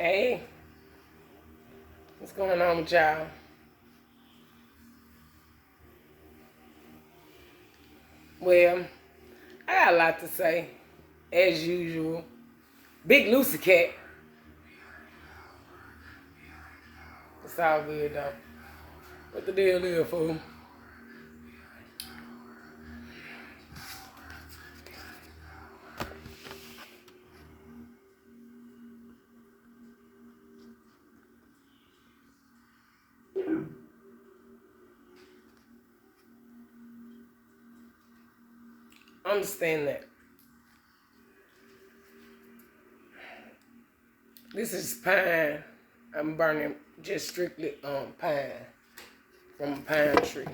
Hey, what's going on with y'all? Well, I got a lot to say, as usual. Big Lucy Cat. It's all good though. What the deal is, fool? Understand that. This is pine. I'm burning just strictly pine from a pine tree.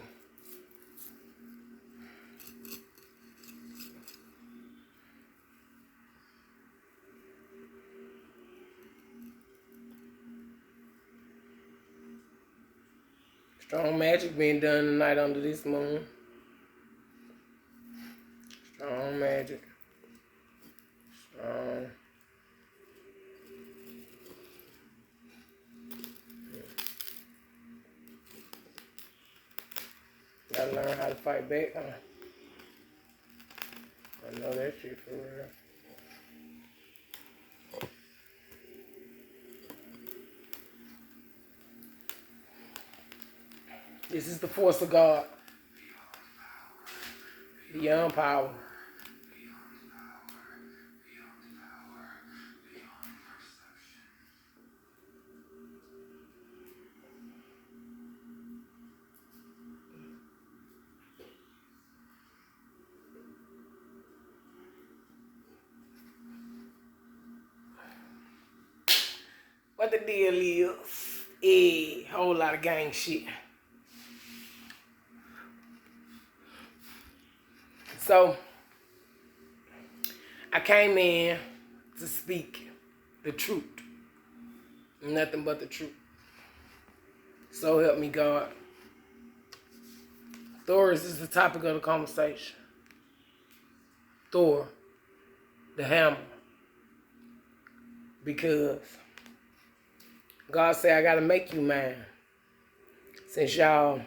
Strong magic being done tonight under this moon. Strong magic. Strong. Gotta learn how to fight back, huh? I know that shit for real. This is the force of God. Beyond power. What the deal is? A whole lot of gang shit. So, I came in to speak the truth. Nothing but the truth. So help me God. Thurisaz is the topic of the conversation. Thor, the hammer. Because God said, I gotta make you mine. Since y'all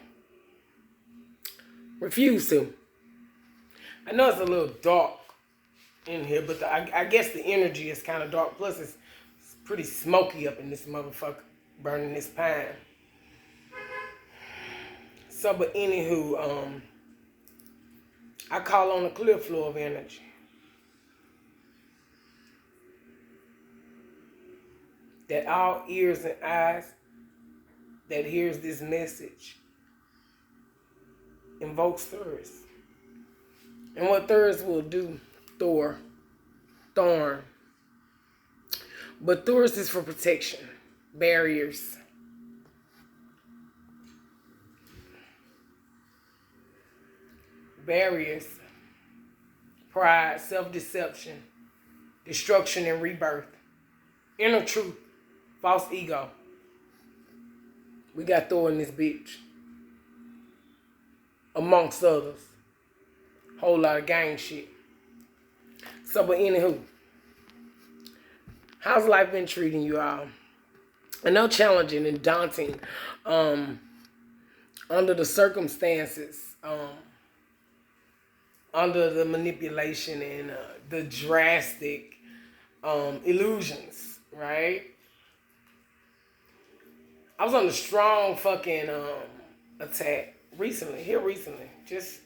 refuse to. I know it's a little dark in here, but I guess the energy is kind of dark. Plus, it's pretty smoky up in this motherfucker, burning this pine. So, but anywho, I call on the clear flow of energy. That all ears and eyes that hears this message invokes Thurisaz. And what Thurisaz will do, Thorn. But Thurisaz is for protection, barriers. Barriers, pride, self-deception, destruction and rebirth, inner truth, false ego. We got Thor in this bitch. Amongst others. Whole lot of gang shit. So, but anywho, how's life been treating you all? I know challenging and daunting under the circumstances, under the manipulation and the drastic illusions, right? I was on a strong fucking attack recently, just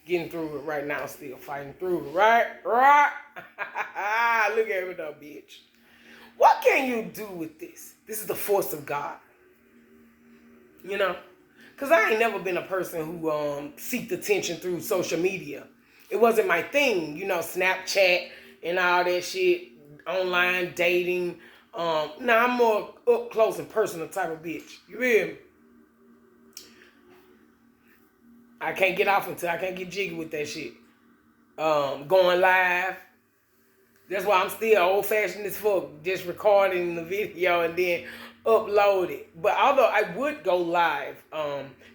getting through it right now, still fighting through it, right? Look at me though, bitch. What can you do with this? This is the force of God. You know? Because I ain't never been a person who seeked attention through social media. It wasn't my thing, you know, Snapchat and all that shit, online dating. I'm more up close and personal type of bitch. You feel me? I can't get off until I can't get jiggy with that shit. Going live. That's why I'm still old-fashioned as fuck. Just recording the video and then upload it. But although I would go live,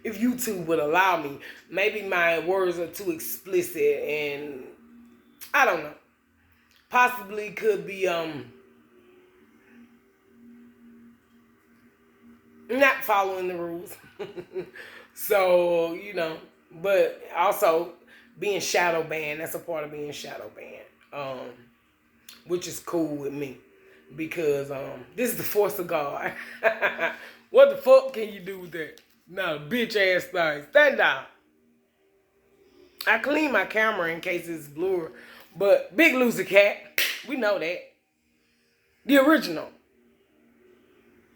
if YouTube would allow me, maybe my words are too explicit and I don't know. Possibly could be not following the rules. So, but also being shadow banned, that's a part of being shadow banned, which is cool with me because this is the force of God. What the fuck can you do with that? No, bitch ass thing. Stand down. I clean my camera in case it's blurry, but Big Loser Cat, we know that. The original.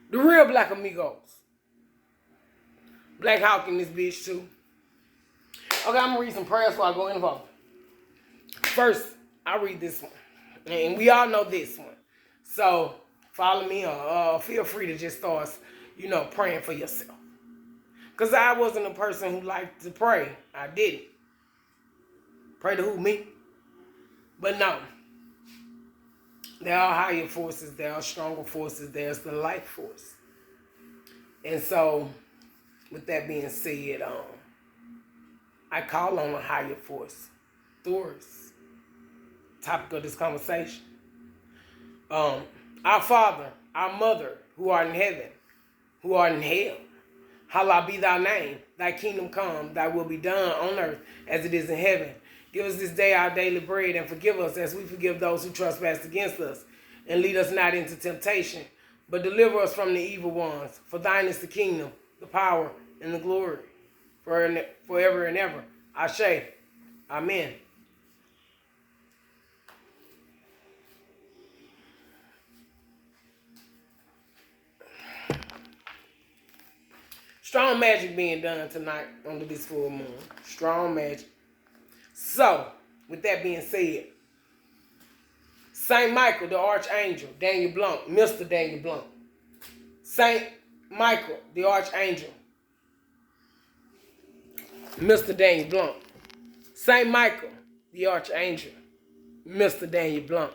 The real Black Amigos. Black Hawk in this bitch too. Okay, I'm gonna read some prayers before I go in the vote. First, I'll read this one. And we all know this one. So, follow me or feel free to just start, praying for yourself. Because I wasn't a person who liked to pray. I did it. Pray to who? Me? But no. There are higher forces. There are stronger forces. There's the life force. And so, with that being said, I call on a higher force. THOR's topic of this conversation. Our Father, our Mother, who art in heaven, who art in hell, hallowed be thy name. Thy kingdom come, thy will be done on earth as it is in heaven. Give us this day our daily bread, and forgive us as we forgive those who trespass against us. And lead us not into temptation, but deliver us from the evil ones. For thine is the kingdom, the power, and the glory, forever and ever. Ashe. Amen. Strong magic being done tonight under this full moon. Strong magic. So, with that being said, Saint Michael, the Archangel, Daniel Blunt, Mr. Daniel Blunt. Saint Michael, the Archangel, Mr. Daniel Blunt. Saint Michael, the Archangel, Mr. Daniel Blunt.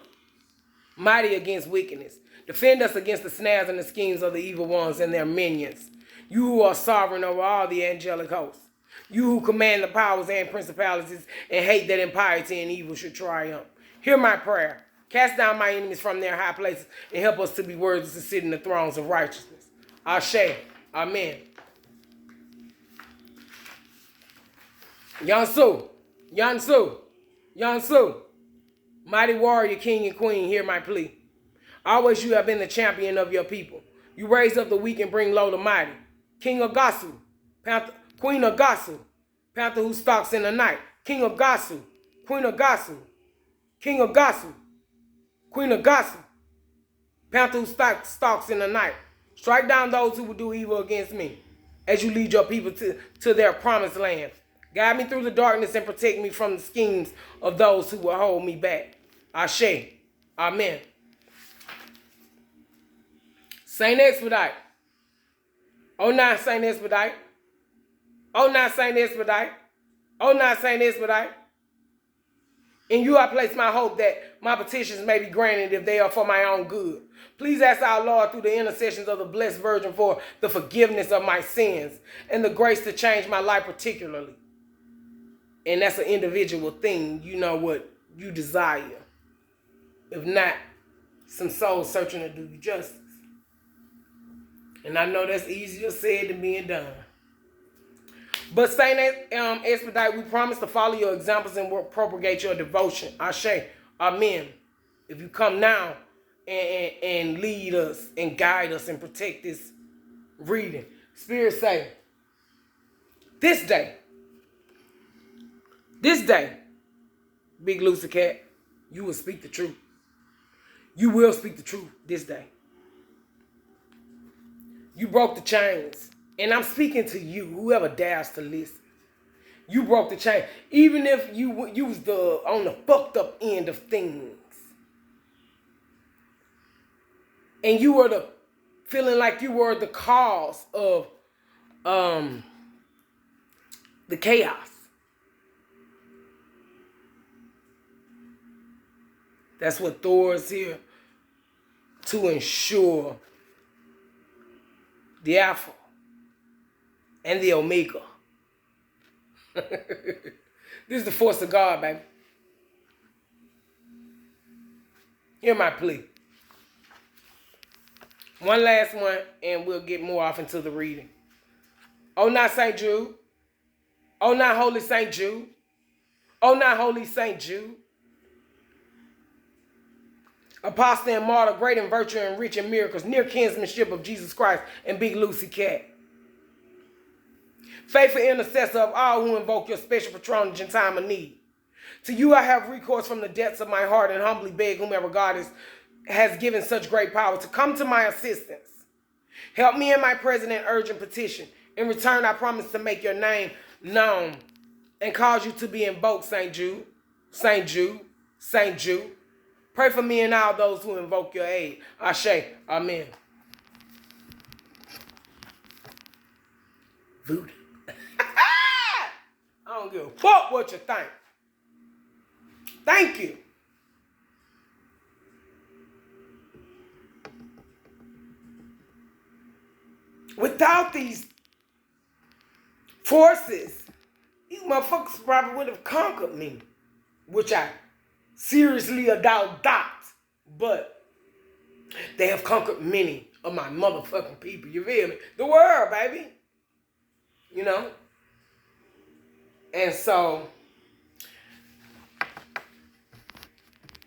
Mighty against wickedness. Defend us against the snares and the schemes of the evil ones and their minions. You who are sovereign over all the angelic hosts. You who command the powers and principalities and hate that impiety and evil should triumph. Hear my prayer. Cast down my enemies from their high places and help us to be worthy to sit in the thrones of righteousness. Ashe. Amen. Yansu. Yansu. Yansu. Mighty warrior, king and queen, hear my plea. Always you have been the champion of your people. You raise up the weak and bring low the mighty. King Ogasu, Panther, Queen Ogasu, Panther who stalks in the night. King Ogasu, Queen Ogasu, King Ogasu, Queen Ogasu, Panther who stalks in the night. Strike down those who will do evil against me as you lead your people to their promised land. Guide me through the darkness and protect me from the schemes of those who will hold me back. Ashe. Amen. Saint Expedite. Oh, not Saint Expedite. Oh, not Saint Expedite. Oh, not Saint Expedite. In you I place my hope that my petitions may be granted if they are for my own good. Please ask our Lord through the intercessions of the Blessed Virgin for the forgiveness of my sins and the grace to change my life particularly. And that's an individual thing. You know what you desire. If not, some soul searching to do you justice. And I know that's easier said than being done. But Saint Expedite, we promise to follow your examples and propagate your devotion. Ashe. Amen. If you come now and lead us and guide us and protect this reading. Spirit say, this day, Big Loser Cat, you will speak the truth. You will speak the truth this day. You broke the chains. And I'm speaking to you, whoever dares to listen. You broke the chain. Even if you was on the fucked up end of things. And you were feeling like you were the cause of the chaos. That's what THOR is here to ensure. The Alpha and the Omega. This is the force of God, baby. Hear my plea. One last one, and we'll get more off into the reading. Oh, not St. Jude. Oh, not Holy St. Jude. Oh, not Holy St. Jude. Apostle and martyr, great in virtue and rich in miracles, near kinsmanship of Jesus Christ and Big Lucy Cat. Faithful intercessor of all who invoke your special patronage in time of need. To you I have recourse from the depths of my heart and humbly beg whomever God has given such great power to come to my assistance. Help me in my present and urgent petition. In return, I promise to make your name known and cause you to be invoked, St. Jude, St. Jude, St. Jude. Pray for me and all those who invoke your aid. Ashe. Amen. Voodoo. I don't give a fuck what you think. Thank you. Without these forces, these motherfuckers probably would have conquered me, which I seriously doubt, but they have conquered many of my motherfucking people. You feel me? The world, baby. You know? And so,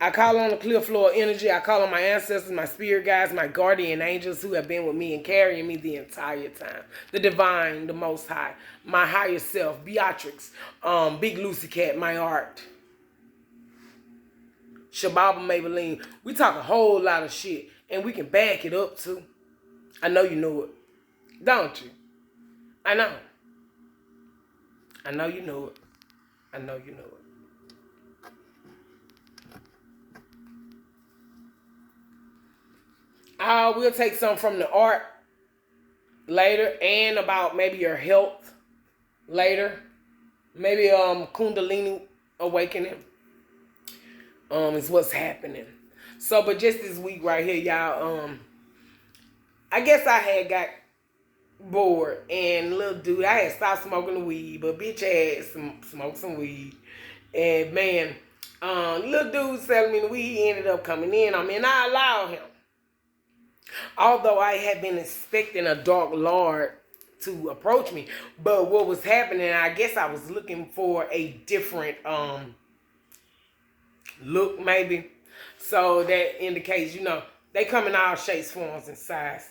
I call on the clear flow of energy. I call on my ancestors, my spirit guides, my guardian angels who have been with me and carrying me the entire time. The divine, the most high, my higher self, Beatrix, Big Lucy Cat, my art. Shababa Maybelline. We talk a whole lot of shit, and we can back it up too. I know you know it. Don't you? I know. I know you know it. I know you know it. We'll take some from the art later and about maybe your health later. Maybe Kundalini awakening is what's happening. So, but just this week right here, y'all, I guess I had got bored and little dude, I had stopped smoking the weed, but bitch had smoked some weed. And man, little dude selling me the weed, he ended up coming in. I mean, I allowed him. Although I had been expecting a dark lord to approach me. But what was happening, I guess I was looking for a different look maybe. So that indicates, you know, they come in all shapes, forms, and sizes.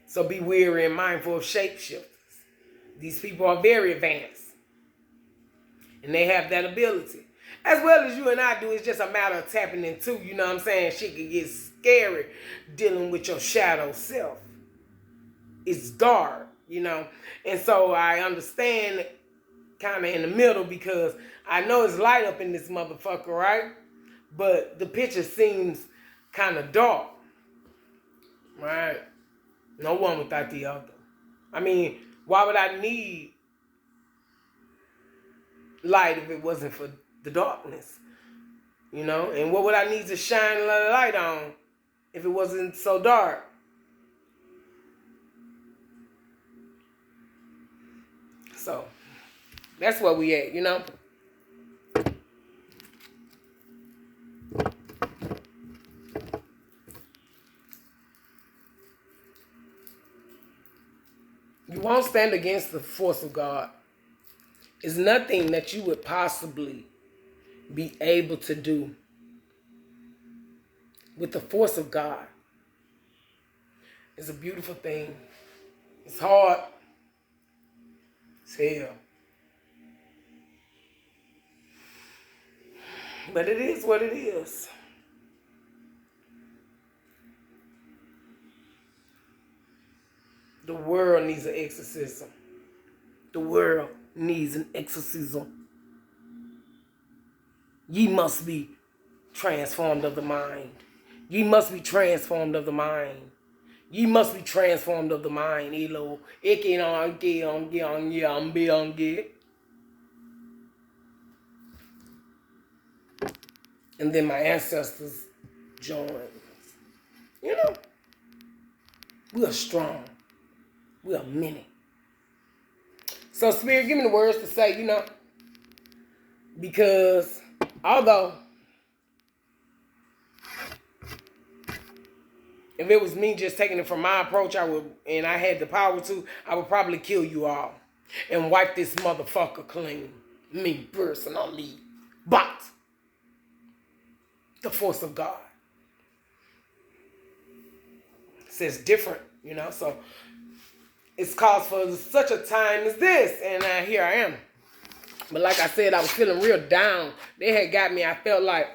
So be wary and mindful of shapeshifters. These people are very advanced. And they have that ability. As well as you and I do, it's just a matter of tapping into, you know what I'm saying? Shit can get scary dealing with your shadow self. It's dark, you know? And so I understand kind of in the middle because I know it's light up in this motherfucker, right? But the picture seems kind of dark, right? No one without the other. I mean, why would I need light if it wasn't for the darkness? You know? And what would I need to shine a light on if it wasn't so dark? So, that's where we at, you know? You won't stand against the force of God. It's nothing that you would possibly be able to do with the force of God. It's a beautiful thing. It's hard. It's hell. But it is what it is. The world needs an exorcism. The world needs an exorcism. Ye must be transformed of the mind. Ye must be transformed of the mind. Ye must be transformed of the mind. Elo. And then my ancestors joined. You know, we are strong. We are many. So, Spirit, give me the words to say, you know, because although if it was me just taking it from my approach, and I had the power to, I would probably kill you all and wipe this motherfucker clean. Me personally. But the force of God says different, so it's called for such a time as this, and here I am. But like I said, I was feeling real down. They had got me. I felt like,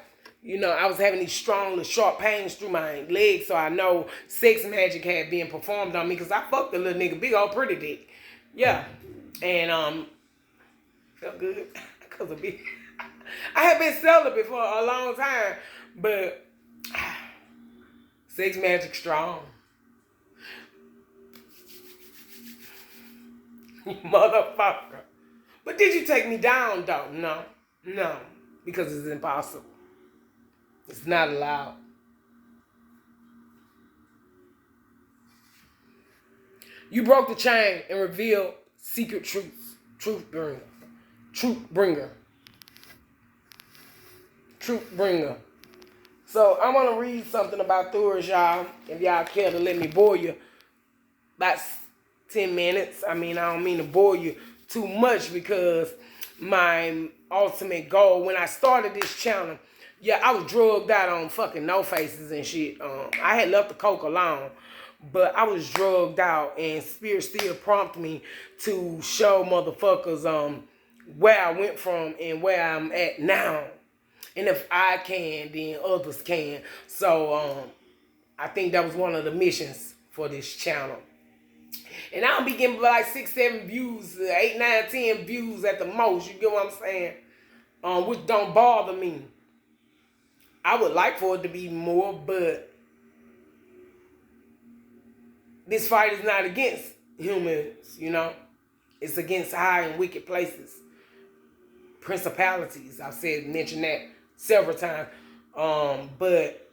I was having these strong, sharp pains through my legs, so I know sex magic had been performed on me, because I fucked the little nigga, big old pretty dick. Yeah. And felt good because of me. I had been celibate for a long time, but sex magic strong. Motherfucker. But did you take me down, though? No, because it's impossible. It's not allowed. You broke the chain and revealed secret truths. Truth bringer. So I want to read something about Thurisaz, y'all, if y'all care to let me bore you. About 10 minutes. I don't mean to bore you too much, because my ultimate goal when I started this channel, I was drugged out on fucking no faces and shit. I had left the coke alone, but I was drugged out, and Spirit still prompted me to show motherfuckers where I went from and where I'm at now. And if I can, then others can. So I think that was one of the missions for this channel. And I'll be getting like 6, 7 views, 8, 9, 10 views at the most. You get what I'm saying? Which don't bother me. I would like for it to be more, but this fight is not against humans, It's against high and wicked places. Principalities. I've mentioned that several times. But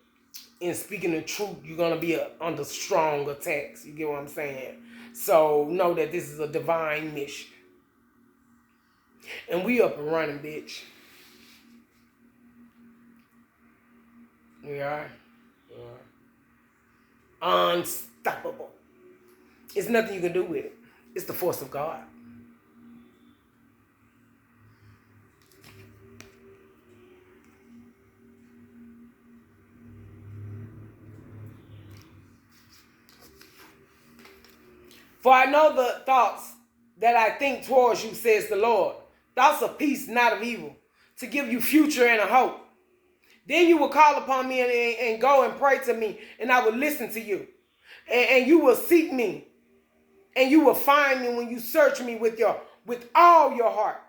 in speaking the truth, you're going to be under strong attacks. You get what I'm saying? So know that this is a divine mission. And we up and running, bitch. We are. Unstoppable. It's nothing you can do with it. It's the force of God. For I know the thoughts that I think towards you, says the Lord. Thoughts of peace, not of evil, to give you future and a hope. Then you will call upon me and go and pray to me, and I will listen to you. And you will seek me, and you will find me when you search me with all your heart.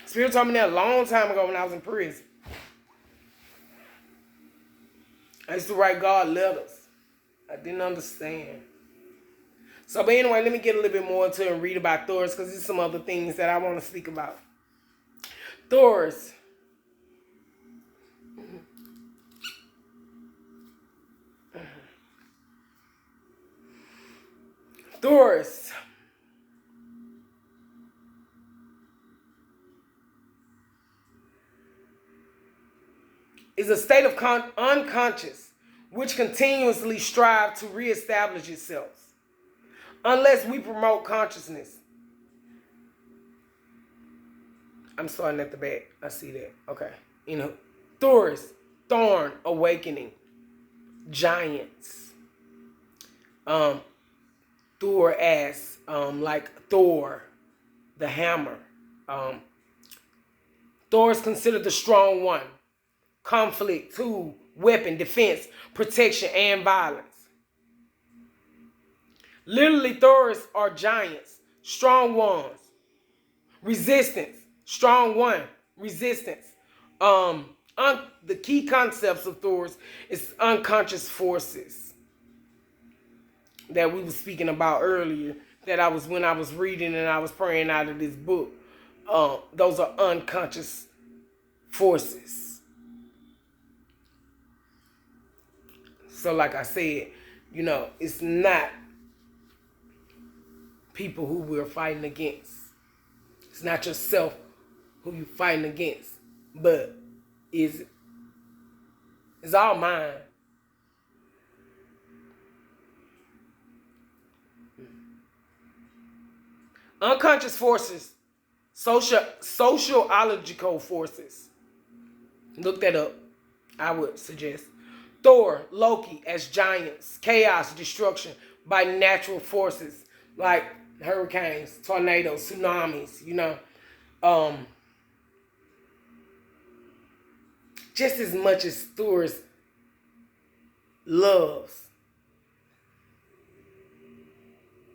Spirit told me that a long time ago when I was in prison. I used to write God letters. I didn't understand. So, but anyway, let me get a little bit more into it and read about Thurisaz, because there's some other things that I want to speak about. Thurisaz. Thurisaz is a state of unconscious which continuously strive to reestablish itself unless we promote consciousness. I'm starting at the back. I see that. Okay. Thurisaz, thorn, awakening, giants. Thurisaz, like Thor, the hammer. Thor is considered the strong one. Conflict, tool, weapon, defense, protection, and violence. Literally, Thurisaz are giants, strong ones. Resistance, strong one, resistance. The key concepts of Thurisaz is unconscious forces that we were speaking about earlier. When I was reading and I was praying out of this book. Those are unconscious forces. So like I said, it's not people who we're fighting against. It's not yourself who you're fighting against, but is It's all mine. Unconscious forces, sociological forces. Look that up. I would suggest. Thor, Loki as giants, chaos, destruction by natural forces like hurricanes, tornadoes, tsunamis, just as much as Thor's loves,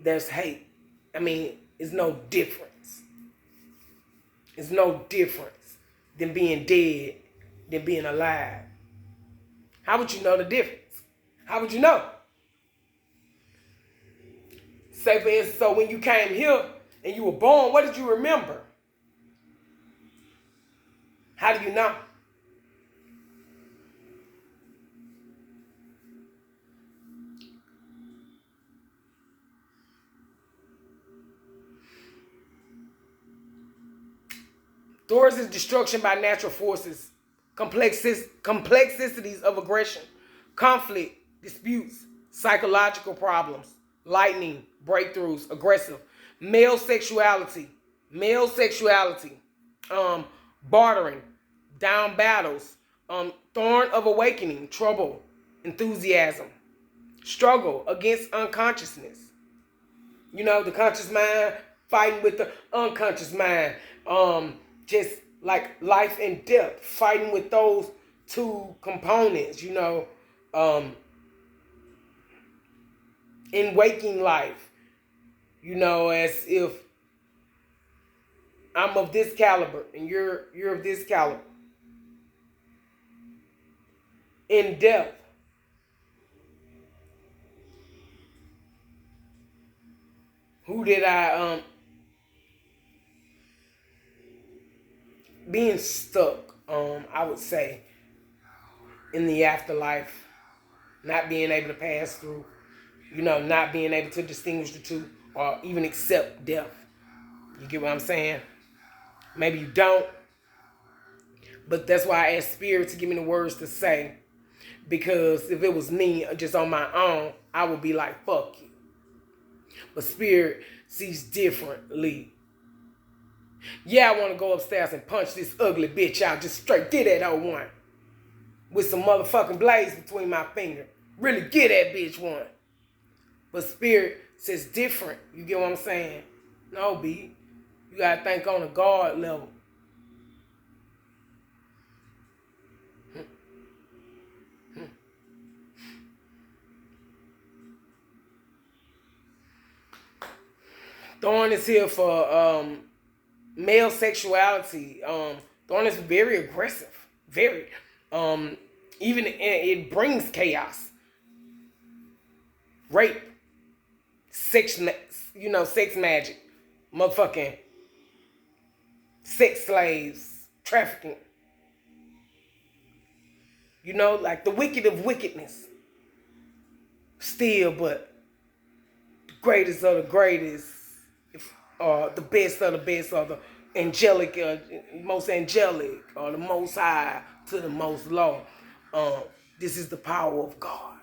there's hate. I mean, it's no difference. It's no difference than being dead than being alive. How would you know the difference? How would you know? Say for instance, so when you came here and you were born, what did you remember? How do you know? Thor's is destruction by natural forces, complexities of aggression, conflict, disputes, psychological problems, lightning, breakthroughs, aggressive, male sexuality, bartering, down battles, thorn of awakening, trouble, enthusiasm, struggle against unconsciousness. The conscious mind fighting with the unconscious mind. Just like life and death, fighting with those two components, in waking life, as if I'm of this caliber and you're of this caliber. In death, who did I being stuck, I would say, in the afterlife, not being able to pass through, not being able to distinguish the two or even accept death. You get what I'm saying? Maybe you don't, but that's why I asked Spirit to give me the words to say, because if it was me just on my own, I would be like, fuck you. But Spirit sees differently. Yeah, I want to go upstairs and punch this ugly bitch out. Just straight get that old one. With some motherfucking blades between my fingers. Really get that bitch one. But Spirit says different. You get what I'm saying? No, B. You got to think on a guard level. Thorn is here for male sexuality. Thorn is very aggressive. Very. Even it brings chaos. Rape. Sex magic. Motherfucking sex slaves. Trafficking. Like the wicked of wickedness. Still, but the greatest of the greatest. The best of the best, or the angelic, most angelic, or the most high to the most low. This is the power of God.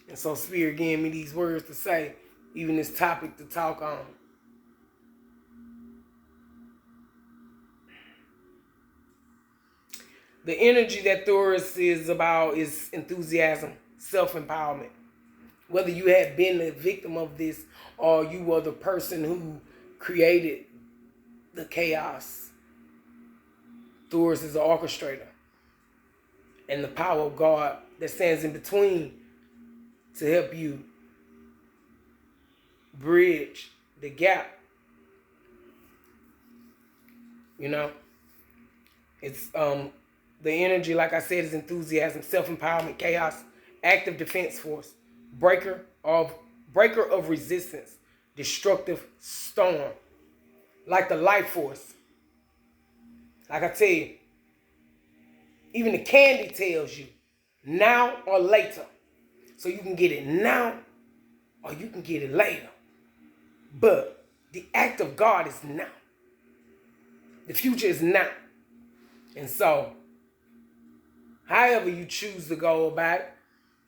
And so Spirit gave me these words to say, even this topic to talk on. The energy that Thurisaz is about is enthusiasm, self-empowerment. Whether you had been the victim of this or you were the person who created the chaos, Thurisaz is an orchestrator. And the power of God that stands in between to help you bridge the gap. It's the energy, like I said, is enthusiasm, self-empowerment, chaos, active defense force, breaker of resistance, destructive storm, like the life force. Like I tell you, even the candy tells you now or later. So you can get it now or you can get it later. But the act of God is now. The future is now. And so, however you choose to go about it,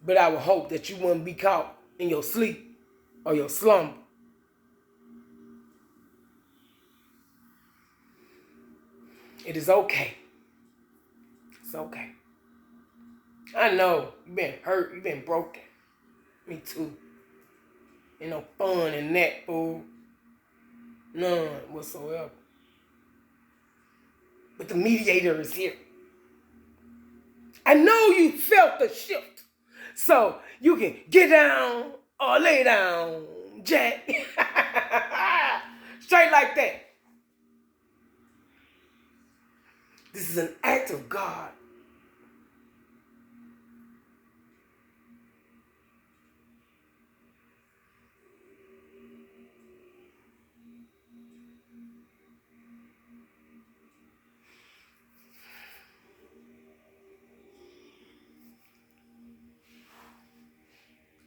but I would hope that you wouldn't be caught in your sleep or your slumber. It is okay. It's okay. I know you've been hurt, you've been broken. Me too. Ain't no fun in that, fool. None whatsoever. But the mediator is here. I know you felt the shift. So you can get down or lay down, Jack. Straight like that. This is an act of God.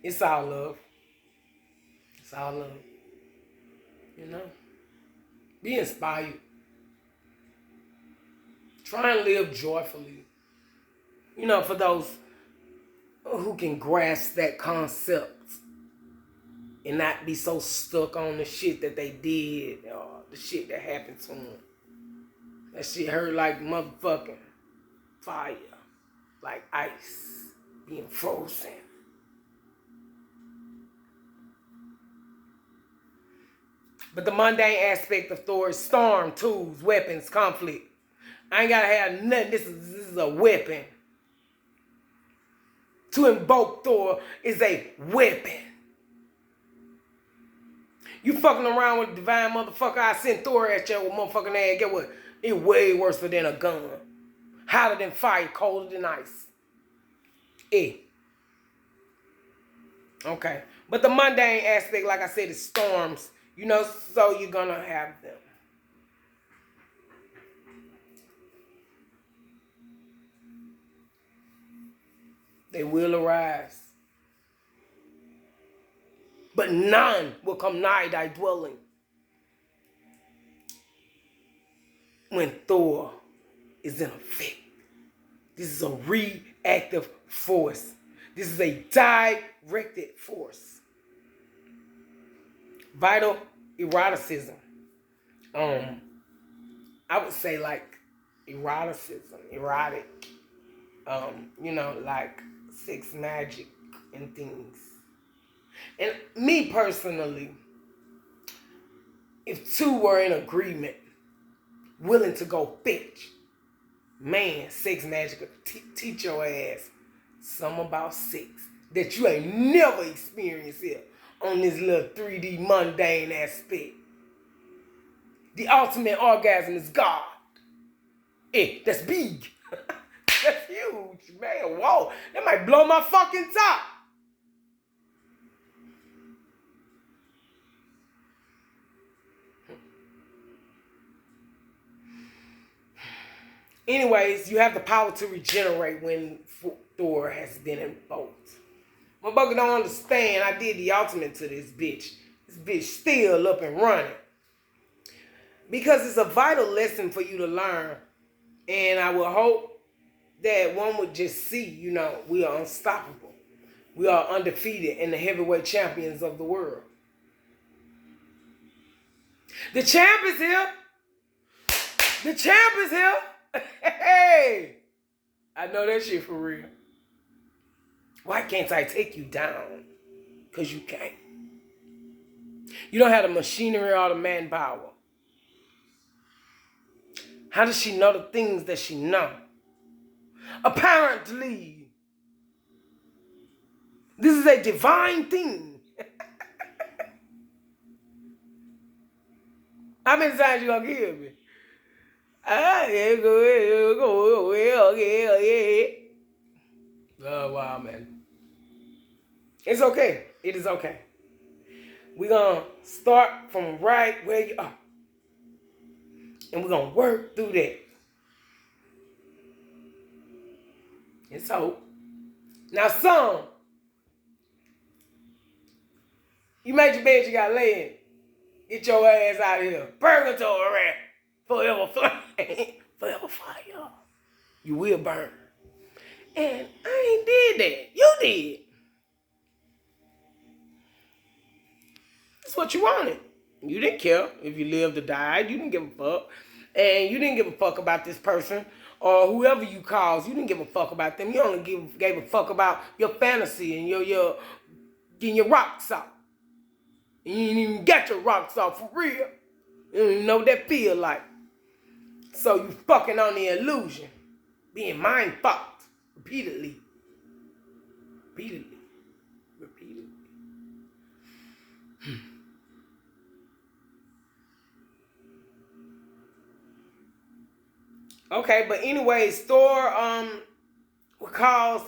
It's all love. It's all love. You know? Be inspired. Try and live joyfully. You know, for those who can grasp that concept and not be so stuck on the shit that they did or the shit that happened to them. That shit hurt like motherfucking fire. Like ice being frozen. But the mundane aspect of Thor is storm, tools, weapons, conflict. I ain't gotta have nothing. This is a weapon. To invoke Thor is a weapon. You fucking around with the divine motherfucker, I send Thor at your motherfucking ass. Get what? It's way worse than a gun. Hotter than fire, colder than ice. Okay. But the mundane aspect, like I said, is storms. You know, so you're gonna have them. They will arise. But none will come nigh thy dwelling. When Thor is in effect. This is a reactive force. This is a directed force. Vital eroticism. I would say like eroticism, erotic. You know, like sex magic and things. And me personally, if two were in agreement, willing to go fetch, man, sex magic will teach your ass something about sex that you ain't never experienced here on this little 3D mundane aspect. The ultimate orgasm is God. That's big. That's huge, man. Whoa, that might blow my fucking top. Anyways, you have the power to regenerate when Thor has been invoked. Motherfucker don't understand. I did the ultimate to this bitch. This bitch still up and running. Because it's a vital lesson for you to learn. And I would hope that one would just see, you know, we are unstoppable. We are undefeated and the heavyweight champions of the world. The champ is here. The champ is here. Hey, I know that shit for real. Why can't I take you down? Because you can't. You don't have the machinery or the manpower. How does she know the things that she knows? Apparently, this is a divine thing. How many times you gonna give me? Oh, wow, man. It's okay. It is okay. We're going to start from right where you are. And we're going to work through that. It's hope. Now, some, you made your bed, you got to lay in. Get your ass out of here. Purgatory. Forever flame. Forever fire. You will burn. And I ain't did that. You did. That's what you wanted. You didn't care if you lived or died. You didn't give a fuck. And you didn't give a fuck about this person or whoever you caused. You didn't give a fuck about them. You only gave a fuck about your fantasy and your getting your rocks off. You didn't even get your rocks off for real. You don't even know what that feel like. So you fucking on the illusion. Being mind fucked. Repeatedly. Repeatedly. Okay, but anyways, THOR would cause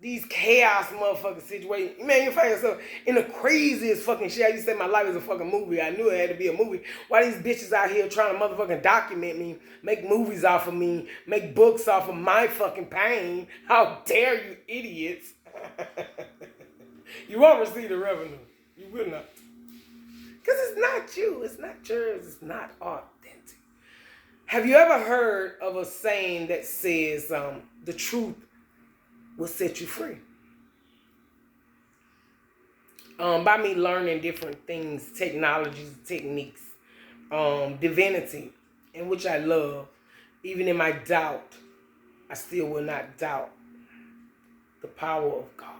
these chaos motherfucking situations. Man, you find yourself in the craziest fucking shit. I used to say my life is a fucking movie. I knew it had to be a movie. Why these bitches out here trying to motherfucking document me, make movies off of me, make books off of my fucking pain? How dare you idiots? You won't receive the revenue. You will not. Because it's not you. It's not yours. It's not authentic. Have you ever heard of a saying that says the truth will set you free? By me learning different things, technologies, techniques, divinity, in which I love, even in my doubt, I still will not doubt the power of God,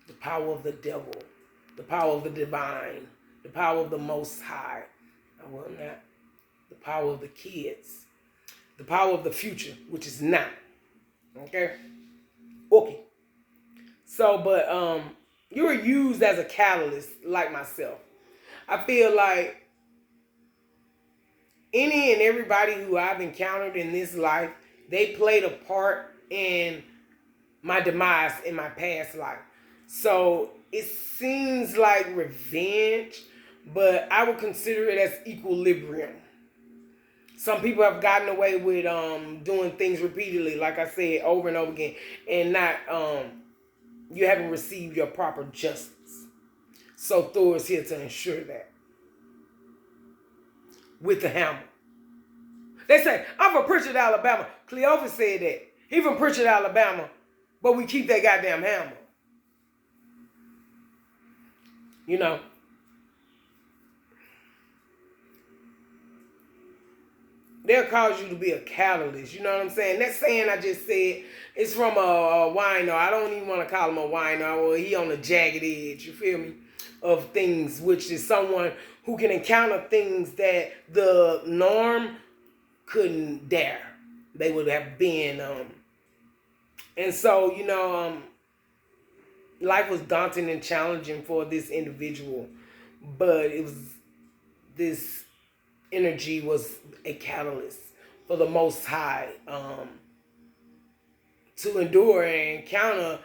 the power of the devil, the power of the divine, the power of the Most High. I will not. The power of the kids, the power of the future, which is now. Okay? Okay. So, but you were used as a catalyst, like myself. I feel like any and everybody who I've encountered in this life, they played a part in my demise in my past life. So it seems like revenge, but I would consider it as equilibrium. Some people have gotten away with doing things repeatedly, like I said, over and over again, and not you haven't received your proper justice. So THOR is here to ensure that with the hammer. They say, I'm from Pritchard, Alabama. Cleophas said that. He from Pritchard, Alabama, but we keep that goddamn hammer. You know. They'll cause you to be a catalyst. You know what I'm saying? That saying I just said is from a wino. I don't even want to call him a wino. Well, he on the jagged edge, you feel me, of things, which is someone who can encounter things that the norm couldn't dare. They would have been. And so, you know, life was daunting and challenging for this individual. But it was this energy was a catalyst for the Most High to endure and encounter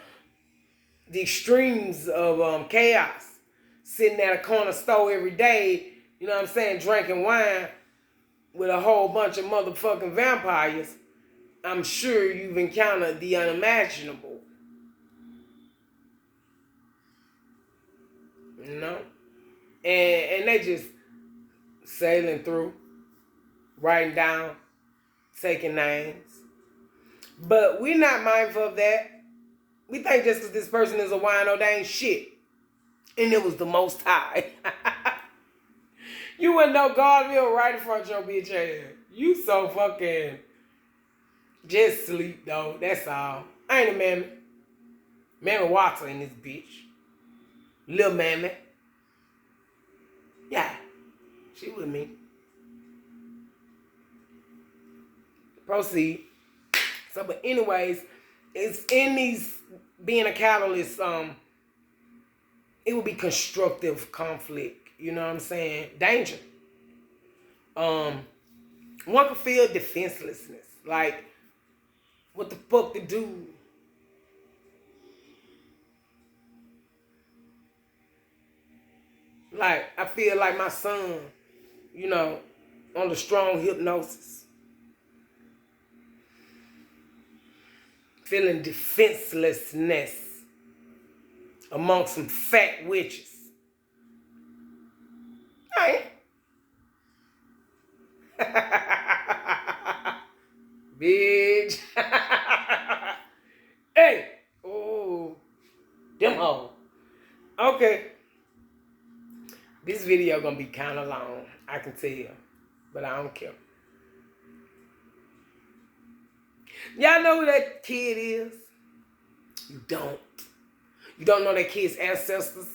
the extremes of chaos. Sitting at a corner store every day, you know what I'm saying, drinking wine with a whole bunch of motherfucking vampires. I'm sure you've encountered the unimaginable. You know? And they just sailing through, writing down, taking names. But we're not mindful of that. We think just because this person is a wino, they ain't shit. And it was the Most High. You wouldn't know Godville right in front of your bitch ass. You so fucking just sleep, though. That's all. I ain't a mammy. Mammy Watson in this bitch. Lil' mammy. Yeah. She with me. Proceed. So, but anyways, it's in these being a catalyst, it would be constructive conflict. You know what I'm saying? Danger. One could feel defenselessness. Like, what the fuck to do? Like, I feel like my son, you know, under strong hypnosis. Feeling defenselessness among some fat witches. Right? gonna be kind of long. I can tell, but I don't care. Y'all know who that kid is? You don't. You don't know that kid's ancestors.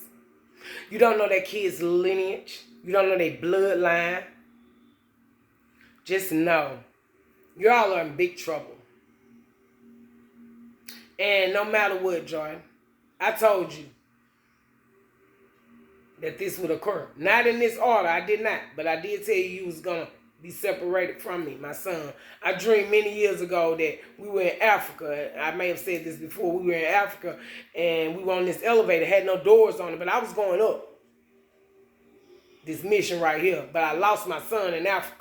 You don't know that kid's lineage. You don't know their bloodline. Just know, y'all are in big trouble. And no matter what, Jordan, I told you that this would occur. Not in this order, I did not. But I did tell you was going to be separated from me, my son. I dreamed many years ago that we were in Africa. I may have said this before. We were in Africa and we were on this elevator. Had no doors on it, but I was going up this mission right here. But I lost my son in Africa.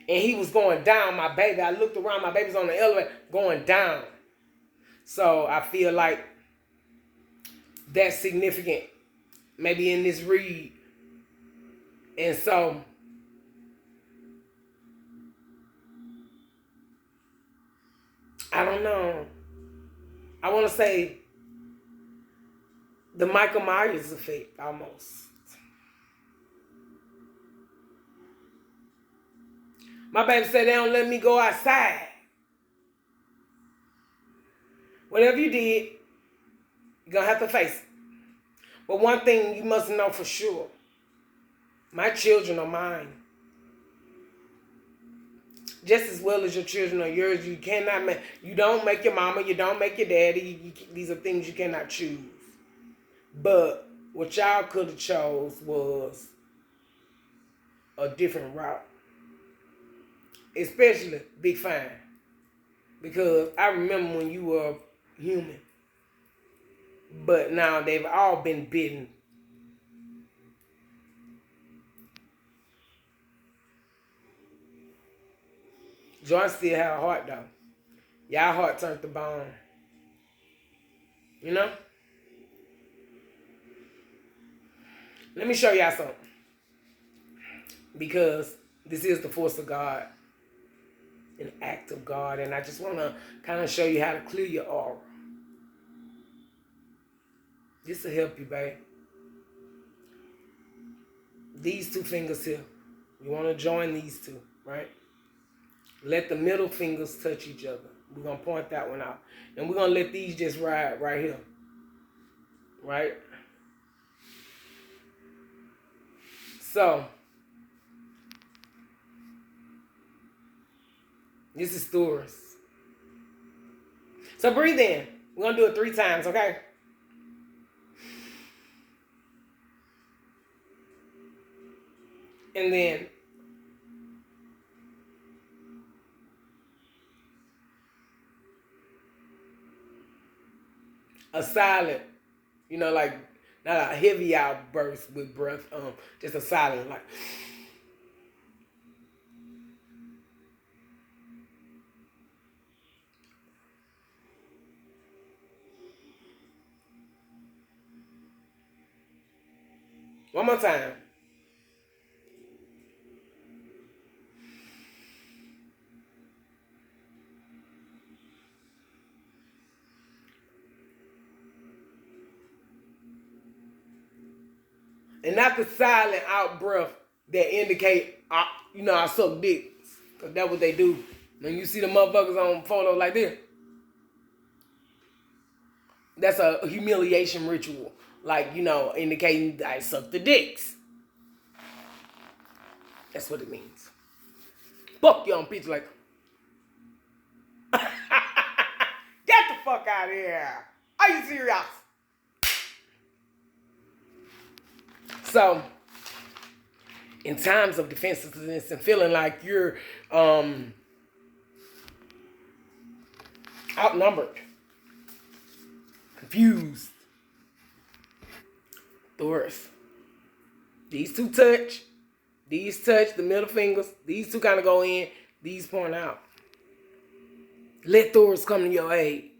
And he was going down, my baby. I looked around, my baby's on the elevator going down. So I feel like that's significant, maybe in this read. And so I don't know. I want to say the Michael Myers effect almost. My baby said they don't let me go outside. Whatever you did, you're going to have to face it. But one thing you must know for sure, my children are mine. Just as well as your children are yours. You cannot you don't make your mama, you don't make your daddy. These are things you cannot choose. But what y'all could have chose was a different route. Especially Big Fine. Because I remember when you were human. But now they've all been bitten. Jordan still have a heart though. Y'all heart turned to bone. You know? Let me show y'all something. Because this is the force of God. An act of God. And I just want to kind of show you how to clear your aura. This will help you, babe. These two fingers here. You want to join these two, right? Let the middle fingers touch each other. We're going to point that one out. And we're going to let these just ride right here. Right? So, this is Thurisaz. So breathe in. We're going to do it 3 times, okay? And then a silent, you know, like not a heavy outburst with breath, just a silent, like. One more time. And not the silent out breath that indicate, I suck dicks. Because that's what they do. When you see the motherfuckers on photos like this, that's a humiliation ritual. Like, indicating I suck the dicks. That's what it means. Fuck you on pizza like, get the fuck out of here. Are you serious? So, in times of defensiveness and feeling like you're outnumbered, confused, Thurisaz. These two touch. These touch, the middle fingers. These two kind of go in. These point out. Let Thurisaz come to your aid.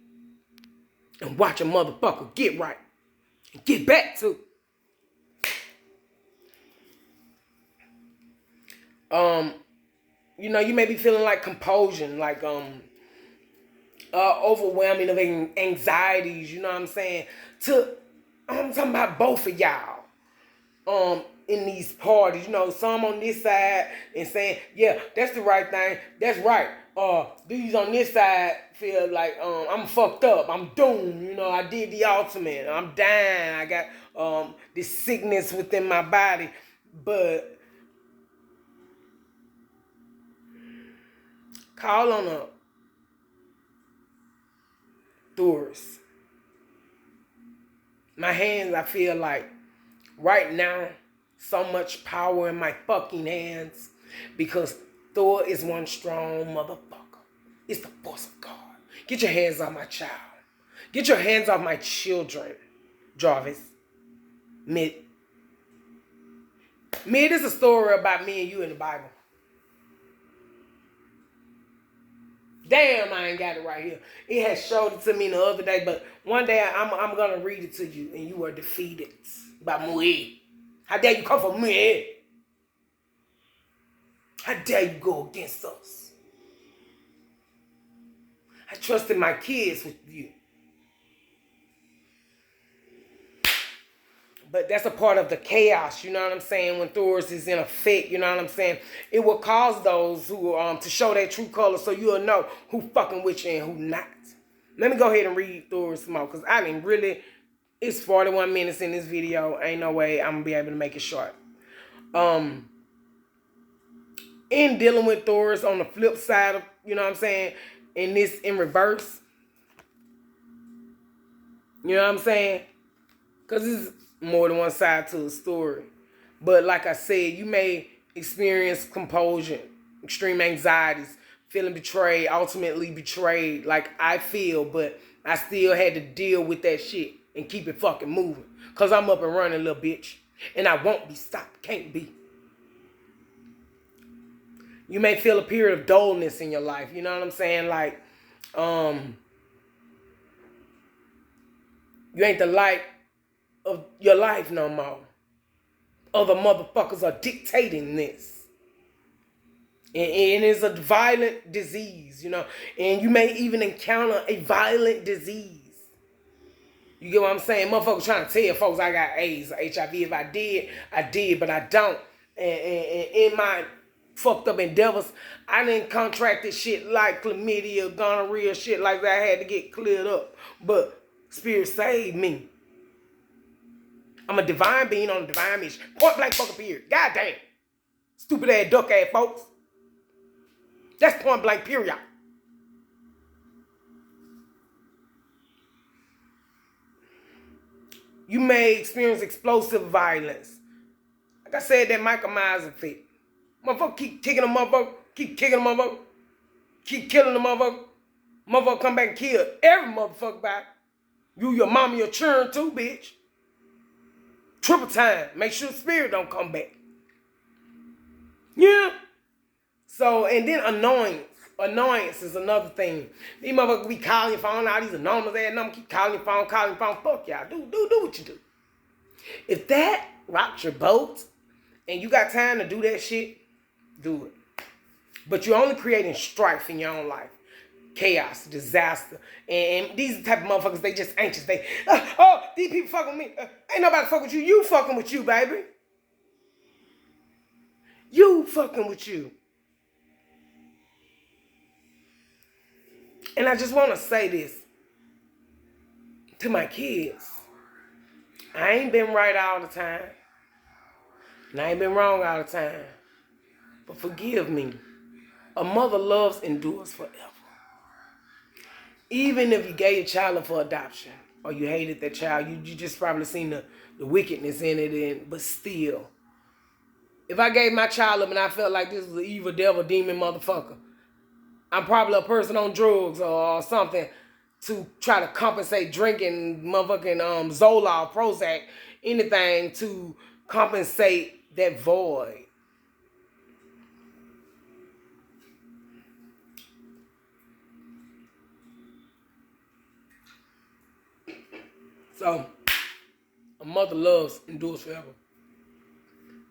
And watch a motherfucker get right. And get back to. You may be feeling like compulsion, like overwhelming of anxieties, you know what I'm saying? I'm talking about both of y'all. in these parties, you know, some on this side and saying, yeah, that's the right thing, that's right. These on this side feel like I'm fucked up, I'm doomed, you know, I did the ultimate, I'm dying, I got this sickness within my body. But call on a Thurisaz. My hands, I feel like right now, so much power in my fucking hands because Thor is one strong motherfucker. It's the force of God. Get your hands off my child. Get your hands off my children, Jarvis. Mid, is a story about me and you in the Bible. Damn, I ain't got it right here. It has showed it to me the other day, but one day I'm going to read it to you, and you are defeated by Mu'e. How dare you come for me? How dare you go against us? I trusted my kids with you. But that's a part of the chaos, you know what I'm saying? When Thurisaz is in effect, you know what I'm saying? It will cause those who to show their true color so you'll know who fucking with you and who not. Let me go ahead and read Thurisaz more because I didn't really... It's 41 minutes in this video. Ain't no way I'm going to be able to make it short. In dealing with Thurisaz on the flip side of, you know what I'm saying? In reverse. You know what I'm saying? Because it's more than one side to the story. But like I said, you may experience compulsion, extreme anxieties, feeling betrayed, ultimately betrayed like I feel, but I still had to deal with that shit and keep it fucking moving. Because I'm up and running, little bitch. And I won't be stopped. Can't be. You may feel a period of dullness in your life. You know what I'm saying? Like, you ain't the light of your life no more. Other motherfuckers are dictating this. And it's a violent disease, you know. And you may even encounter a violent disease. You get what I'm saying? Motherfuckers trying to tell folks I got AIDS or HIV. If I did, but I don't. And in my fucked up endeavors, I didn't contract this shit like chlamydia, gonorrhea, shit like that. I had to get cleared up. But Spirit saved me. I'm a divine being on a divine mission. Point blank fucking period. God damn. Stupid ass duck ass folks. That's point blank period. You may experience explosive violence. Like I said, that Michael Myers effect. Motherfucker keep kicking a motherfucker. Keep kicking a motherfucker. Keep killing the motherfucker. Motherfucker come back and kill every motherfucker back. You, your mama, your children too, bitch. Triple time. Make sure the spirit don't come back. Yeah. So, and then annoyance. Annoyance is another thing. These motherfuckers be calling your phone. All these anonymous ass numbers keep calling your phone. Fuck y'all. Do what you do. If that rocks your boat and you got time to do that shit, do it. But you're only creating strife in your own life. Chaos, disaster. And these type of motherfuckers, they just anxious. They, these people fucking with me. Ain't nobody fucking with you. You fucking with you, baby. You fucking with you. And I just want to say this to my kids. I ain't been right all the time. And I ain't been wrong all the time. But forgive me. A mother loves endures forever. Even if you gave your child up for adoption or you hated that child, you just probably seen the wickedness in it. But still, if I gave my child up and I felt like this was an evil devil demon motherfucker, I'm probably a person on drugs or something to try to compensate, drinking motherfucking Zoloft, Prozac, anything to compensate that void. So, a mother loves endures forever.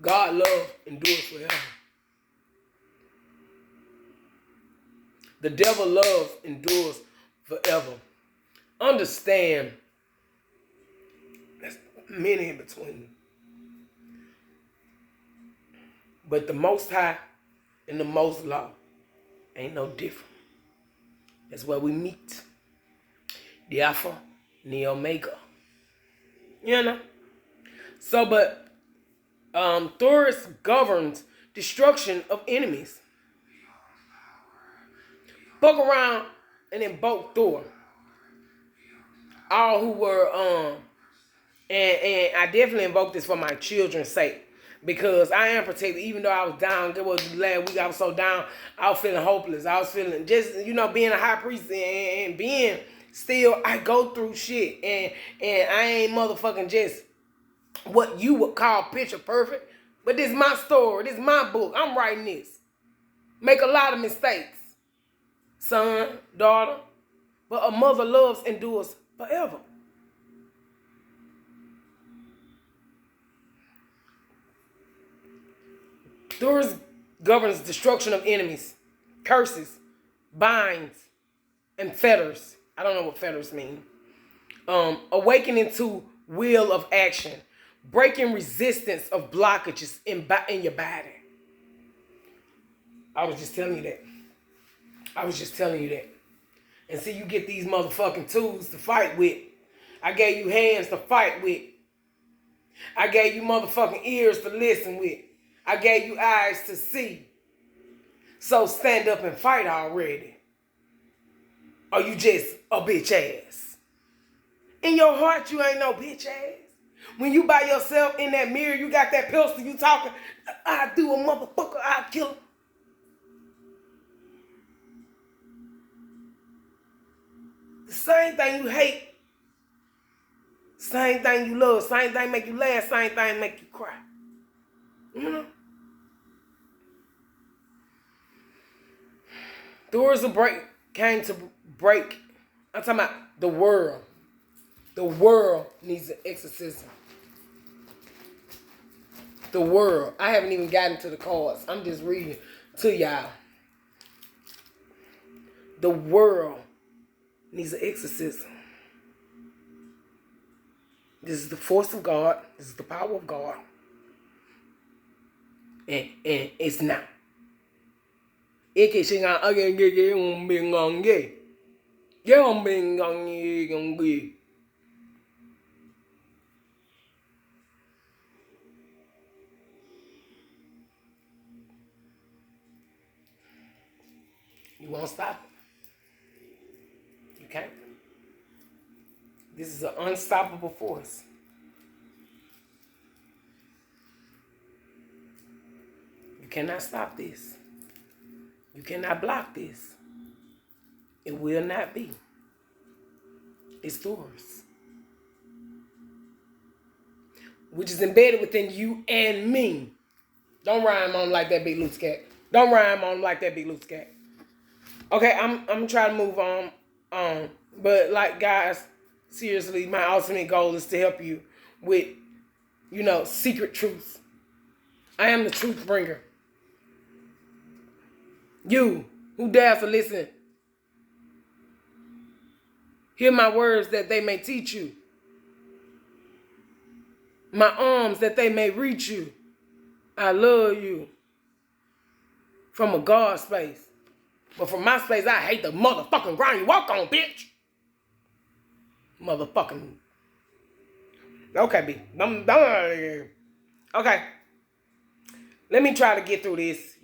God loves endures forever. The devil loves endures forever. Understand, there's many in between. But the Most High and the Most Low ain't no different. That's where we meet. The Alpha and the Omega. You know? So, but Thurisaz governs destruction of enemies. Fuck around and invoke Thor. All who were and I definitely invoke this for my children's sake. Because I am protected, even though I was down. It was last week I was so down. I was feeling hopeless. I was feeling just, being a high priest and being still, I go through shit. And I ain't motherfucking just what you would call picture perfect. But this is my story. This is my book. I'm writing this. Make a lot of mistakes. Son, daughter. But a mother loves endures forever. Thurisaz governs destruction of enemies, curses, binds, and fetters. I don't know what fetters mean. Awakening to will of action, breaking resistance of blockages in your body. I was just telling you that. And see, you get these motherfucking tools to fight with. I gave you hands to fight with. I gave you motherfucking ears to listen with. I gave you eyes to see. So stand up and fight already. Or you just a bitch ass? In your heart, you ain't no bitch ass. When you by yourself in that mirror, you got that pistol, you talking, I do a motherfucker, I kill him. The same thing you hate, same thing you love, same thing make you laugh, same thing make you cry. You know? Thurisaz came to break. I'm talking about the world. The world needs an exorcism. The world. I haven't even gotten to the cards. I'm just reading to y'all. The world needs an exorcism. This is the force of God. This is the power of God. And it's now. You won't stop it. You can't. This is an unstoppable force. You cannot stop this. You cannot block this. It will not be. It's yours. Which is embedded within you and me. Don't rhyme on like that, big loose cat. Don't rhyme on like that, big loose cat. Okay, I'm trying to move on. But like guys, seriously, my ultimate goal is to help you with, secret truths. I am the truth bringer. You who dares to listen, hear my words that they may teach you. My arms that they may reach you. I love you. From a God space. But from my space, I hate the motherfucking ground you walk on, bitch. Motherfucking. Okay, B. Okay. Let me try to get through this.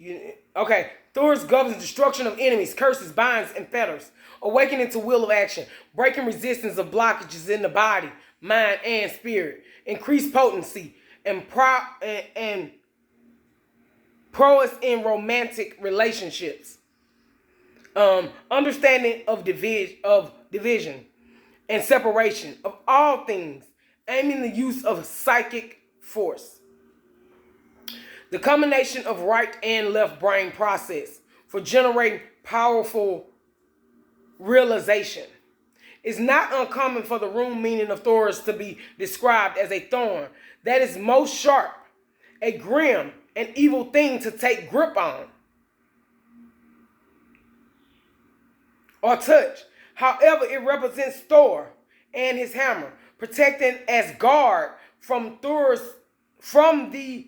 Okay. Thurisaz governs destruction of enemies, curses, binds, and fetters. Awakening to will of action. Breaking resistance of blockages in the body, mind, and spirit. Increased potency and prowess in romantic relationships. Understanding of division and separation of all things, aiming the use of psychic force. The combination of right and left brain process for generating powerful realization. It's not uncommon for the room meaning of Thurisaz to be described as a thorn that is most sharp, a grim and evil thing to take grip on or touch. However, it represents Thor and his hammer, protecting as guard from the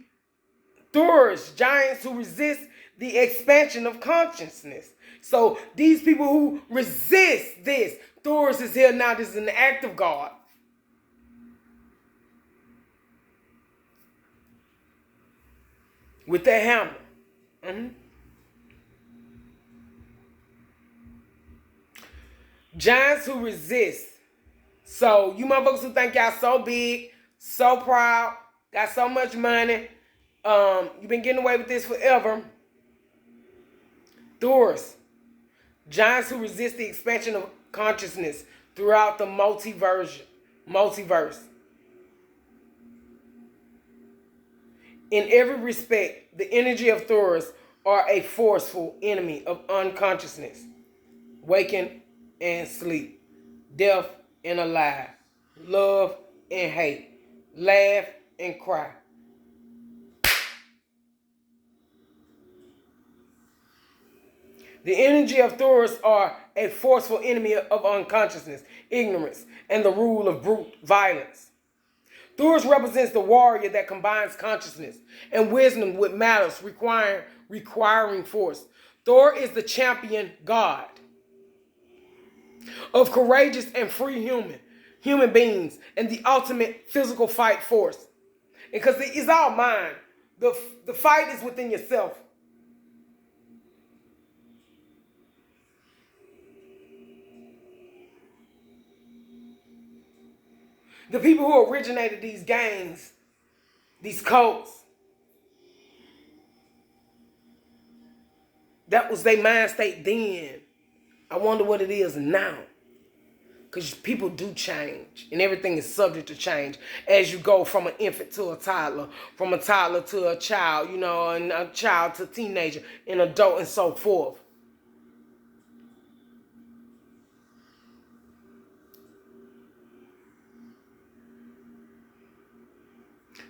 Thorists, giants who resist the expansion of consciousness. So these people who resist this, Thorists is here now. This is an act of God. With that hammer. Giants who resist. So you motherfuckers who think y'all so big, so proud, got so much money, you've been getting away with this forever. Thorists, giants who resist the expansion of consciousness throughout the multiverse. In every respect, the energy of Thorists are a forceful enemy of unconsciousness, waking and sleep, death and alive, love and hate, laugh and cry. The energy of Thorists are a forceful enemy of unconsciousness, ignorance, and the rule of brute violence. Thorists represents the warrior that combines consciousness and wisdom with malice, requiring force. Thor is the champion god of courageous and free human beings, and the ultimate physical fight force. Because it's all mine. The fight is within yourself. The people who originated these gangs, these cults, that was their mind state then. I wonder what it is now. Because people do change. And everything is subject to change. As you go from an infant to a toddler. From a toddler to a child. You know, and a child to teenager. An adult and so forth.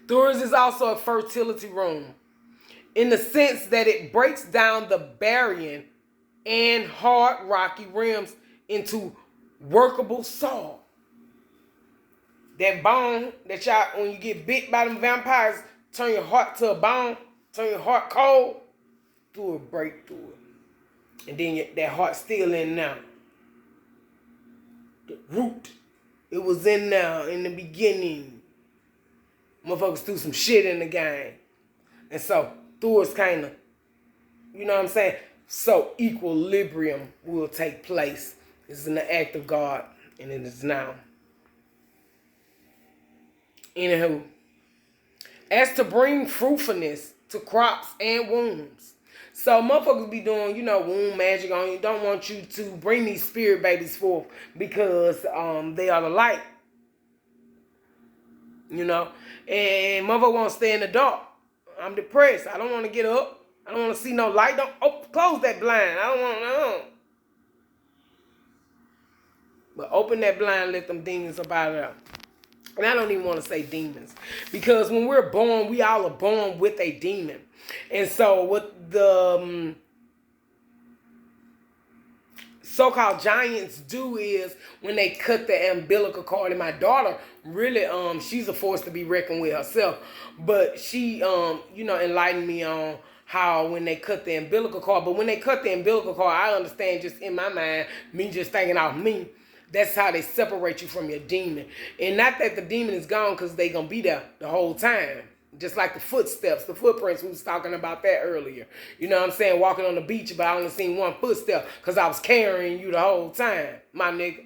Thurisaz is also a fertility room. In the sense that it breaks down the barren and hard rocky rims into workable soil. That bone that y'all, when you get bit by them vampires, turn your heart to a bone, turn your heart cold, through a break through it. And then that heart still in now. The root, it was in there in the beginning. Motherfuckers threw some shit in the game. And so, Thor's kind of, you know what I'm saying? So, equilibrium will take place. This is an act of God, and it is now. Anywho, as to bring fruitfulness to crops and wombs. So, motherfuckers be doing, you know, womb magic on you. Don't want you to bring these spirit babies forth because they are the light. You know, and mother won't stay in the dark. I'm depressed. I don't want to get up. I don't want to see no light. Don't close that blind. I don't want to know. But open that blind, let them demons up out of there. And I don't even want to say demons. Because when we're born, we all are born with a demon. And so what the so-called giants do is when they cut the umbilical cord, and my daughter really she's a force to be reckoned with herself, but she you know, enlightened me on how when they cut the umbilical cord. But when they cut the umbilical cord, I understand, just in my mind, me just thinking off me, that's how they separate you from your demon. And not that the demon is gone, because they gonna be there the whole time. Just like the footsteps, the footprints, we was talking about that earlier. You know what I'm saying? Walking on the beach, but I only seen one footstep because I was carrying you the whole time. My nigga.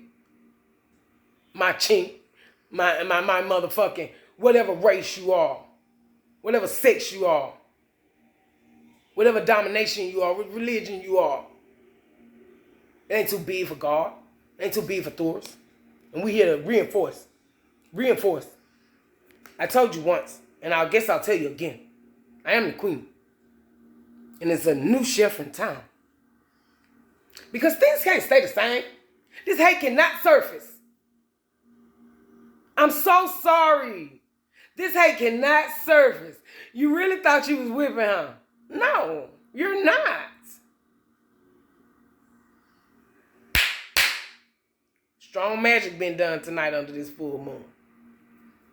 My chink. My motherfucking, whatever race you are. Whatever sex you are. Whatever domination you are. What religion you are. It ain't too big for God. It ain't too big for Thors. And we here to reinforce. Reinforce. I told you once. And I guess I'll tell you again. I am the queen. And it's a new chef in town. Because things can't stay the same. This hate cannot surface. I'm so sorry. This hate cannot surface. You really thought you was whipping her? No, you're not. Strong magic been done tonight under this full moon.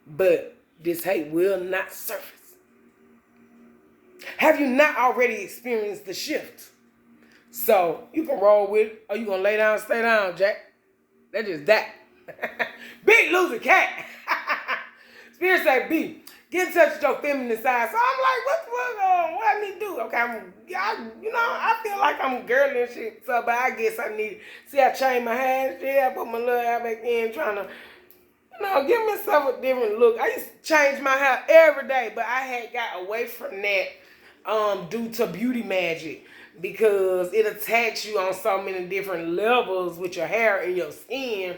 But this hate will not surface. Have you not already experienced the shift? So you can roll with it, or you gonna lay down, stay down, Jack. That just that. Big loser cat. Spirit say, B, get in touch with your feminine side. So I'm like, what I need to do? Okay, I feel like I'm girly and shit. So, but I guess I need. See, I changed my hair. Yeah, I put my little hair back in, trying to, give myself a different look. I used to change my hair every day, but I had got away from that due to beauty magic, because it attacks you on so many different levels with your hair and your skin.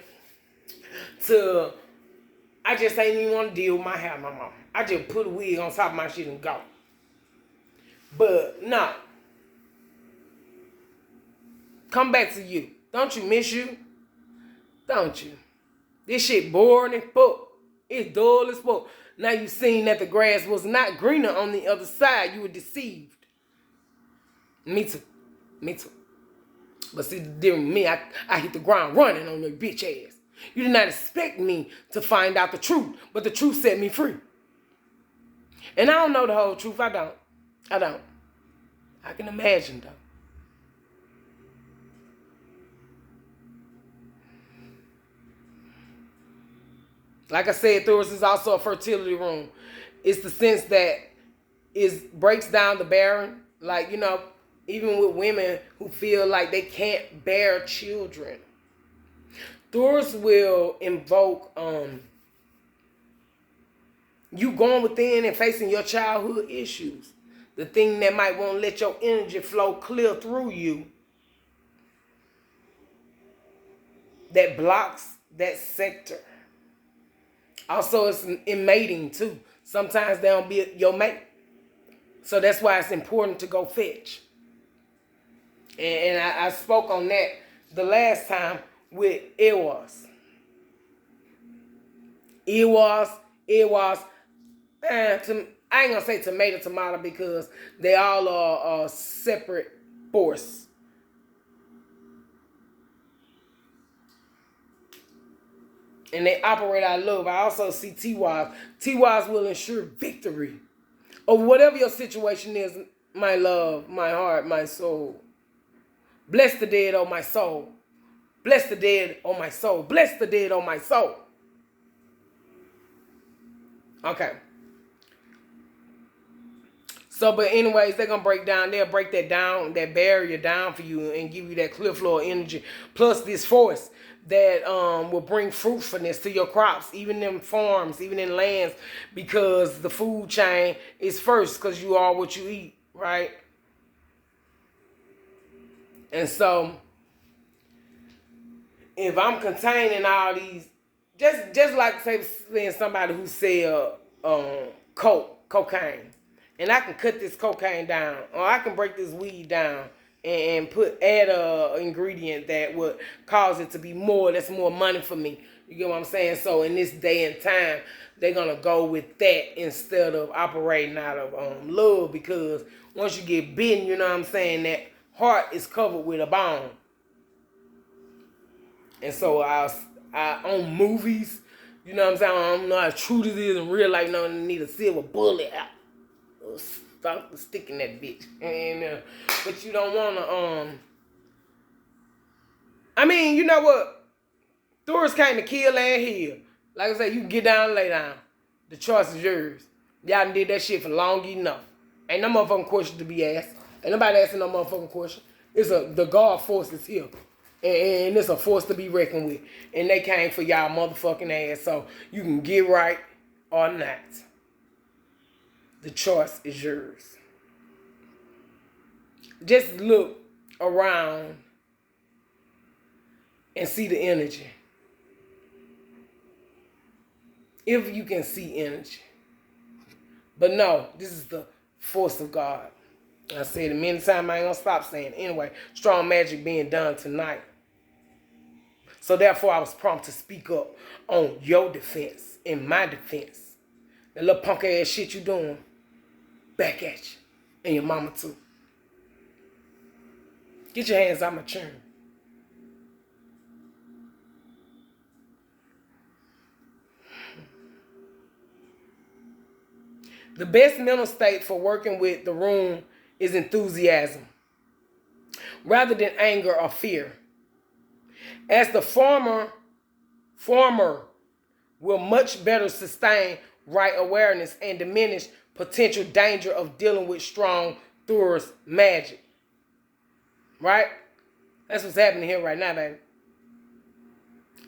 I just ain't even want to deal with my hair no more. I just put a wig on top of my shit and go. But no. Come back to you. Don't you miss you? Don't you? This shit boring as fuck. It's dull as fuck. Now you seen that the grass was not greener on the other side. You were deceived. Me too. But see, the difference with me, I hit the ground running on your bitch ass. You did not expect me to find out the truth, but the truth set me free. And I don't know the whole truth. I don't. I can imagine, though. Like I said, Thurisaz is also a fertility room. It's the sense that it breaks down the barren. Like, even with women who feel like they can't bear children. THORs will invoke you going within and facing your childhood issues. The thing that might won't let your energy flow clear through you. That blocks that sector. Also, it's in mating too. Sometimes they don't be your mate. So that's why it's important to go fetch. And I spoke on that the last time with Ewas. I ain't gonna say tomato because they all are a separate force. And they operate out of love. I also see THORs. THORs will ensure victory of whatever your situation is, my love, my heart, my soul. Bless the dead, oh my soul. Bless the dead, oh my soul. Bless the dead, oh my soul. Okay. So, but anyways, they'll break that down, that barrier down for you and give you that clear flow of energy. Plus this force that will bring fruitfulness to your crops, even in farms, even in lands, because the food chain is first, because you are what you eat, right? And so, if I'm containing all these, just like saying somebody who sell cocaine, and I can cut this cocaine down, or I can break this weed down and add a ingredient that would cause it to be more. That's more money for me. You get what I'm saying? So in this day and time, they're gonna go with that instead of operating out of love, because once you get bitten, you know what I'm saying, that heart is covered with a bone. And so I own movies, you know what I'm saying? I don't know how true this is in real life. No, need a silver bullet out. Stop sticking that bitch. And but you don't wanna I mean, you know what? THORs came to kill and heal. Like I said, you can get down and lay down. The choice is yours. Y'all done did that shit for long enough. Ain't no motherfucking question to be asked. Ain't nobody asking no motherfucking question. The God force is here. And it's a force to be reckoned with. And they came for y'all motherfucking ass. So you can get right or not. The choice is yours. Just look around and see the energy. If you can see energy. But no, this is the force of God. I said it many times, I ain't gonna stop saying it. Anyway, strong magic being done tonight. So therefore, I was prompt to speak up on your defense, in my defense. The little punk ass shit you doing, back at you. And your mama too. Get your hands out my churn. The best mental state for working with the room is enthusiasm, rather than anger or fear. As the former will much better sustain right awareness and diminish potential danger of dealing with strong Thor's magic. Right? That's what's happening here right now, baby.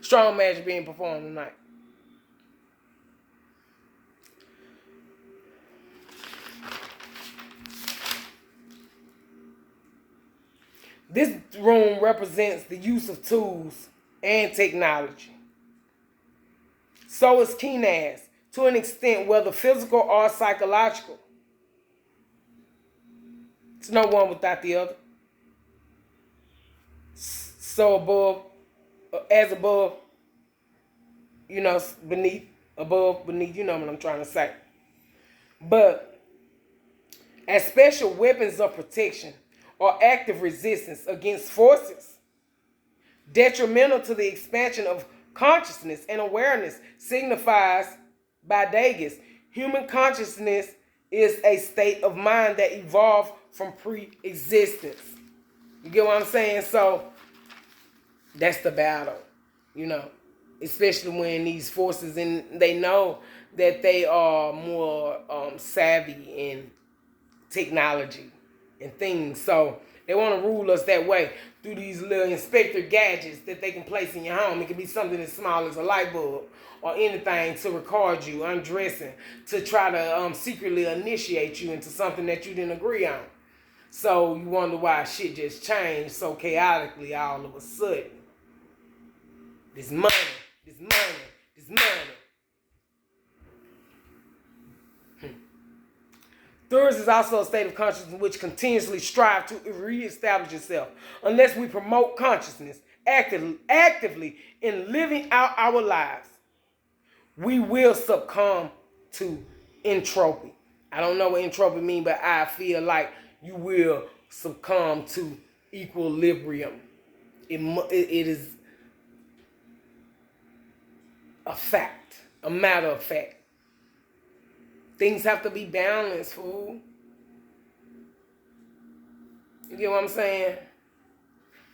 Strong magic being performed tonight. This room represents the use of tools and technology. So is Kenaz, to an extent, whether physical or psychological. It's no one without the other. So above, as above, beneath, above, beneath, you know what I'm trying to say. But as special weapons of protection or active resistance against forces detrimental to the expansion of consciousness and awareness signifies by Dagus, human consciousness is a state of mind that evolved from pre-existence. You get what I'm saying? So that's the battle, especially when these forces, and they know that they are more savvy in technology and things. So they want to rule us that way through these little inspector gadgets that they can place in your home. It can be something as small as a light bulb or anything to record you undressing, to try to secretly initiate you into something that you didn't agree on. So you wonder why shit just changed so chaotically all of a sudden. This money, this money, this money. Thurisaz is also a state of consciousness which continuously strives to reestablish itself. Unless we promote consciousness actively in living out our lives, we will succumb to entropy. I don't know what entropy means, but I feel like you will succumb to equilibrium. It is a fact, a matter of fact. Things have to be balanced, fool. You get what I'm saying?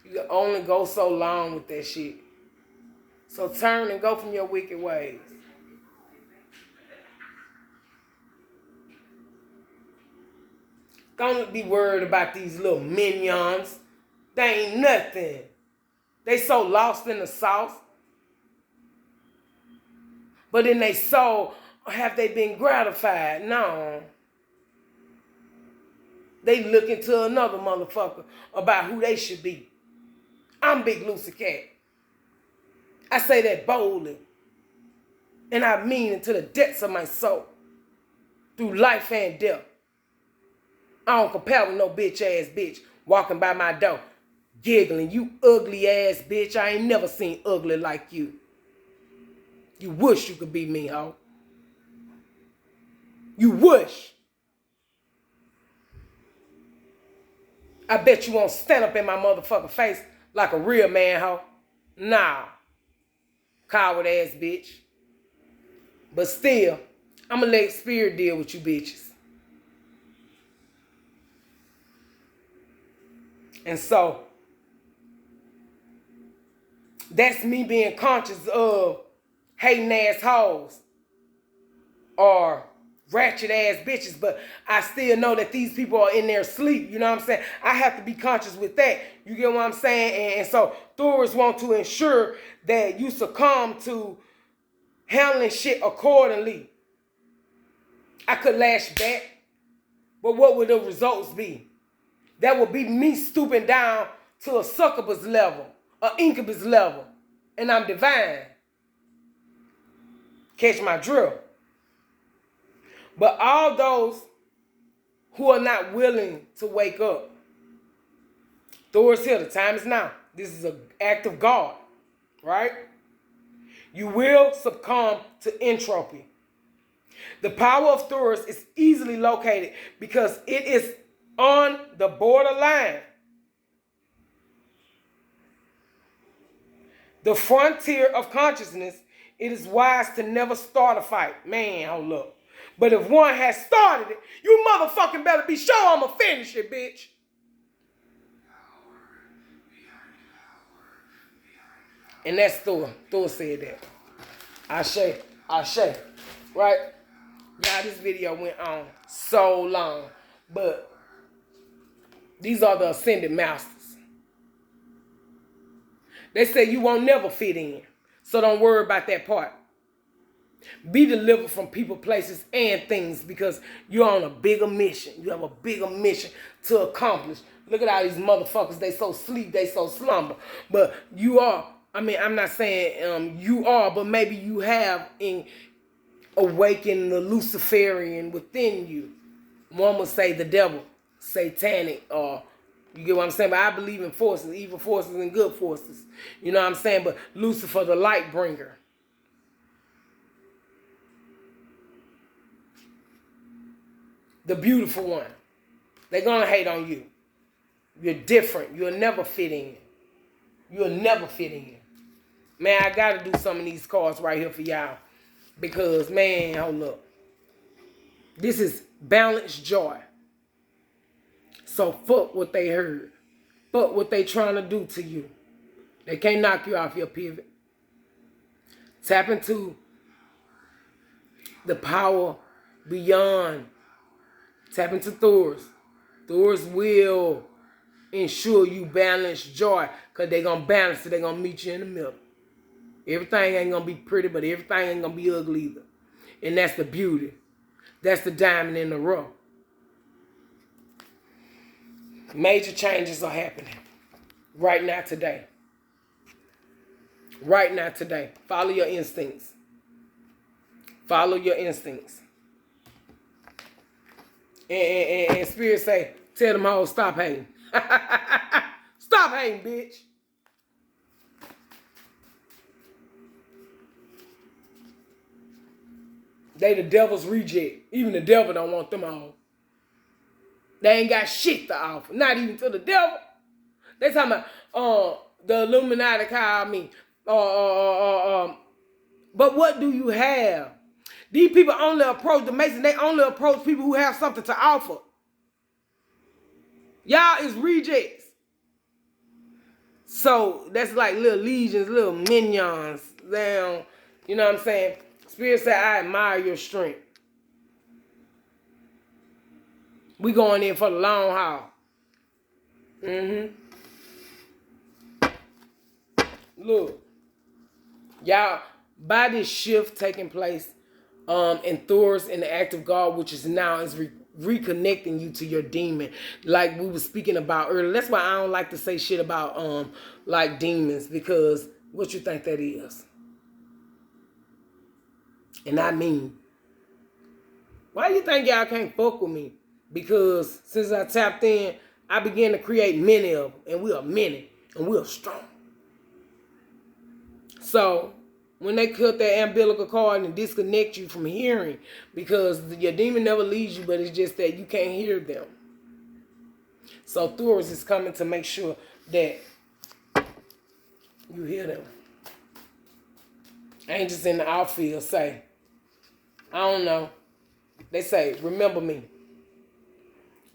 You can only go so long with that shit. So turn and go from your wicked ways. Don't be worried about these little minions. They ain't nothing. They so lost in the sauce. But in their soul, have they been gratified? No. They looking to another motherfucker about who they should be. I'm Big Lucy Cat. I say that boldly. And I mean it to the depths of my soul. Through life and death. I don't compare with no bitch ass bitch walking by my door, giggling. You ugly ass bitch. I ain't never seen ugly like you. You wish you could be me, ho. You wish. I bet you won't stand up in my motherfucking face like a real man, ho. Nah. Coward ass bitch. But still, I'ma let spirit deal with you bitches. And so, that's me being conscious of hating ass hoes or ratchet ass bitches, but I still know that these people are in their sleep. You know what I'm saying? I have to be conscious with that. You get what I'm saying? And so Thurisaz want to ensure that you succumb to handling shit accordingly. I could lash back, but what would the results be? That would be me stooping down to a succubus level, an incubus level, and I'm divine. Catch my drill. But all those who are not willing to wake up, Thor's here. The time is now. This is an act of God, right? You will succumb to entropy. The power of Thurisaz is easily located because it is on the borderline. The frontier of consciousness, it is wise to never start a fight. Man, hold up. But if one has started it, you motherfucking better be sure I'ma finish it, bitch. And that's Thor. Thor said that. Ashe. Right? Y'all, this video went on so long. But these are the ascended masters. They say you won't never fit in. So don't worry about that part. Be delivered from people, places, and things because you're on a bigger mission. You have a bigger mission to accomplish. Look at all these motherfuckers. They so sleep, they so slumber. But you are, I mean, I'm not saying you are, but maybe you have awakened the Luciferian within you. One would say the devil, satanic, or you get what I'm saying? But I believe in forces, evil forces and good forces. You know what I'm saying? But Lucifer, the light bringer. The beautiful one. They're going to hate on you. You're different. You'll never fit in. You'll never fit in. Man, I got to do some of these cards right here for y'all. Because, man, hold up. This is balanced joy. So fuck what they heard. Fuck what they trying to do to you. They can't knock you off your pivot. Tap into the power beyond. Tap into Thor's. Thor's will ensure you balance joy. Because they're going to balance it. They're going to meet you in the middle. Everything ain't going to be pretty, but everything ain't going to be ugly either. And that's the beauty. That's the diamond in the rough. Major changes are happening. Right now, today. Right now, today. Follow your instincts. Follow your instincts. And Spirit say, tell them hoes, stop hating. Stop hating, bitch. They the devil's reject. Even the devil don't want them all. They ain't got shit to offer. Not even to the devil. They talking about the Illuminati call me. But what do you have? These people only approach the Masons. They only approach people who have something to offer. Y'all is rejects. So that's like little legions, little minions. Down. You know what I'm saying? Spirit said, I admire your strength. We going in for the long haul. Look. Y'all, by this shift taking place in Thor's in the act of God, which is now is reconnecting you to your demon, like we were speaking about earlier. That's why I don't like to say shit about like demons, because what you think that is? And I mean, why you think y'all can't fuck with me? Because since I tapped in, I began to create many of them, and we are many, and we are strong. So when they cut that umbilical cord and disconnect you from hearing, because your demon never leaves you, but it's just that you can't hear them. So Thurisaz is coming to make sure that you hear them. Angels in the outfield say, I don't know. They say, remember me.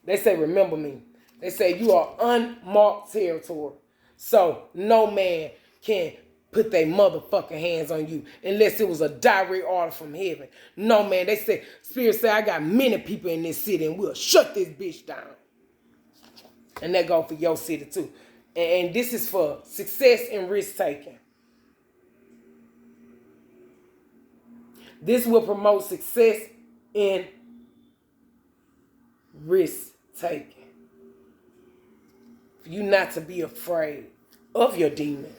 They say, remember me. They say, you are unmarked territory. So no man can put their motherfucking hands on you unless it was a direct order from heaven. No, man. They say, Spirit say, I got many people in this city and we'll shut this bitch down. And that go for your city too. And this is for success and risk taking. This will promote success in risk taking. For you not to be afraid of your demon.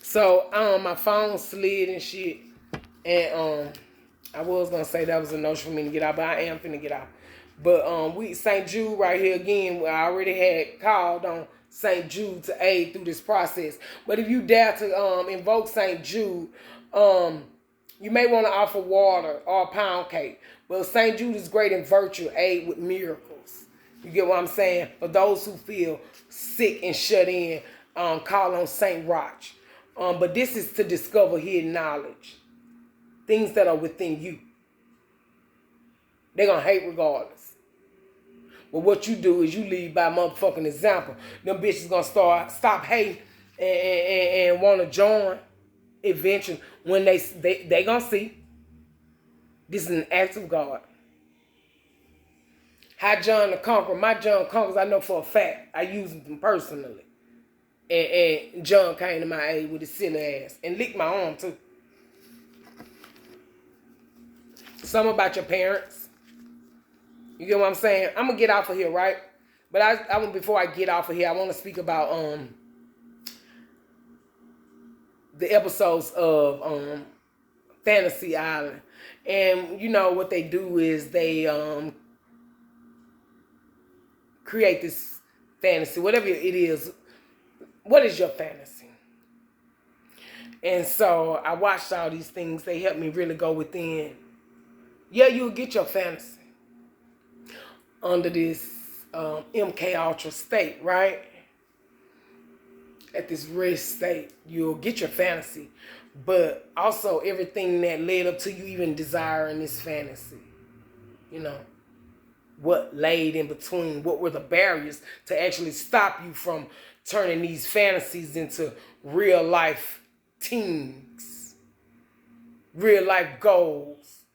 So my phone slid and shit. And I was gonna say that was a notion for me to get out, but I am finna get out. But we St. Jude right here again. I already had called on St. Jude to aid through this process. But if you dare to invoke St. Jude, you may want to offer water or a pound cake. But St. Jude is great in virtue, aid with miracles. You get what I'm saying? For those who feel sick and shut in, call on St. Roch. But this is to discover hidden knowledge. Things that are within you. They're going to hate regardless. But what you do is you lead by motherfucking example. Them bitches going to stop hating and want to join eventually when they going to see. This is an act of God. How John the Conqueror, my John Conquerors, I know for a fact. I use them personally. And John came to my aid with his silly ass. And licked my arm too. Something about your parents. You get what I'm saying? I'm going to get off of here, right? But before I get off of here, I want to speak about the episodes of Fantasy Island. And you know what they do is they create this fantasy, whatever it is. What is your fantasy? And so I watched all these things. They helped me really go within. Yeah, you'll get your fantasy under this MK Ultra state, right? At this rest state, you'll get your fantasy. But also everything that led up to you even desiring this fantasy. You know, what laid in between? What were the barriers to actually stop you from turning these fantasies into real life things? Real life goals.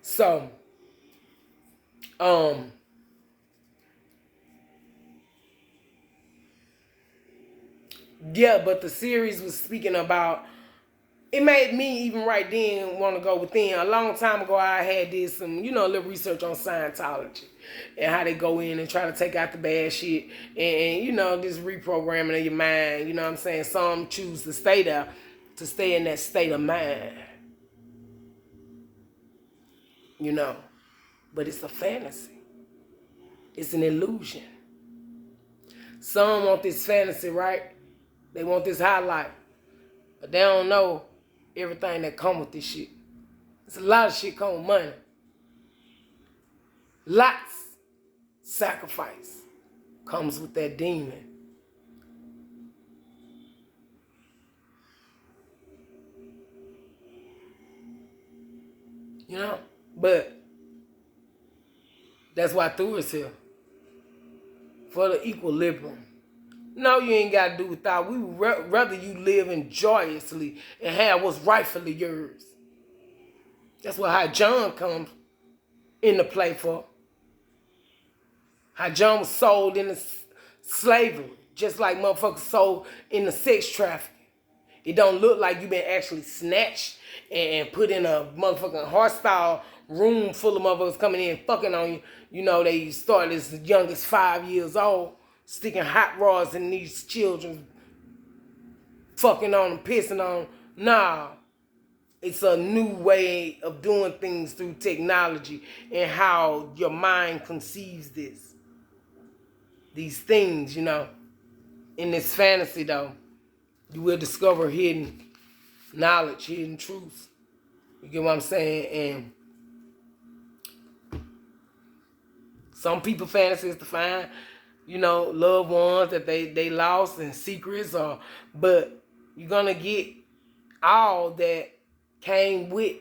So, yeah, but the series was speaking about, it made me even right then want to go within. A long time ago, I had did some, a little research on Scientology and how they go in and try to take out the bad shit and this reprogramming of your mind. You know what I'm saying? Some choose to stay there, to stay in that state of mind. But it's a fantasy. It's an illusion. Some want this fantasy, right? They want this highlight. But they don't know everything that come with this shit. It's a lot of shit come with money. Lots sacrifice comes with that demon. But that's why THOR is here. For the equilibrium. No, you ain't got to do without. We would rather you live joyously and have what's rightfully yours. That's what how John comes into play for. How John was sold into slavery, just like motherfuckers sold into sex trafficking. It don't look like you been actually snatched and put in a motherfucking hostile room full of motherfuckers coming in fucking on you. They start as young as 5 years old. Sticking hot rods in these children, fucking on them, pissing on them. Nah, it's a new way of doing things through technology and how your mind conceives these things, In this fantasy, though, you will discover hidden knowledge, hidden truths. You get what I'm saying? And some people fantasy is to find loved ones that they lost and secrets, but you're gonna get all that came with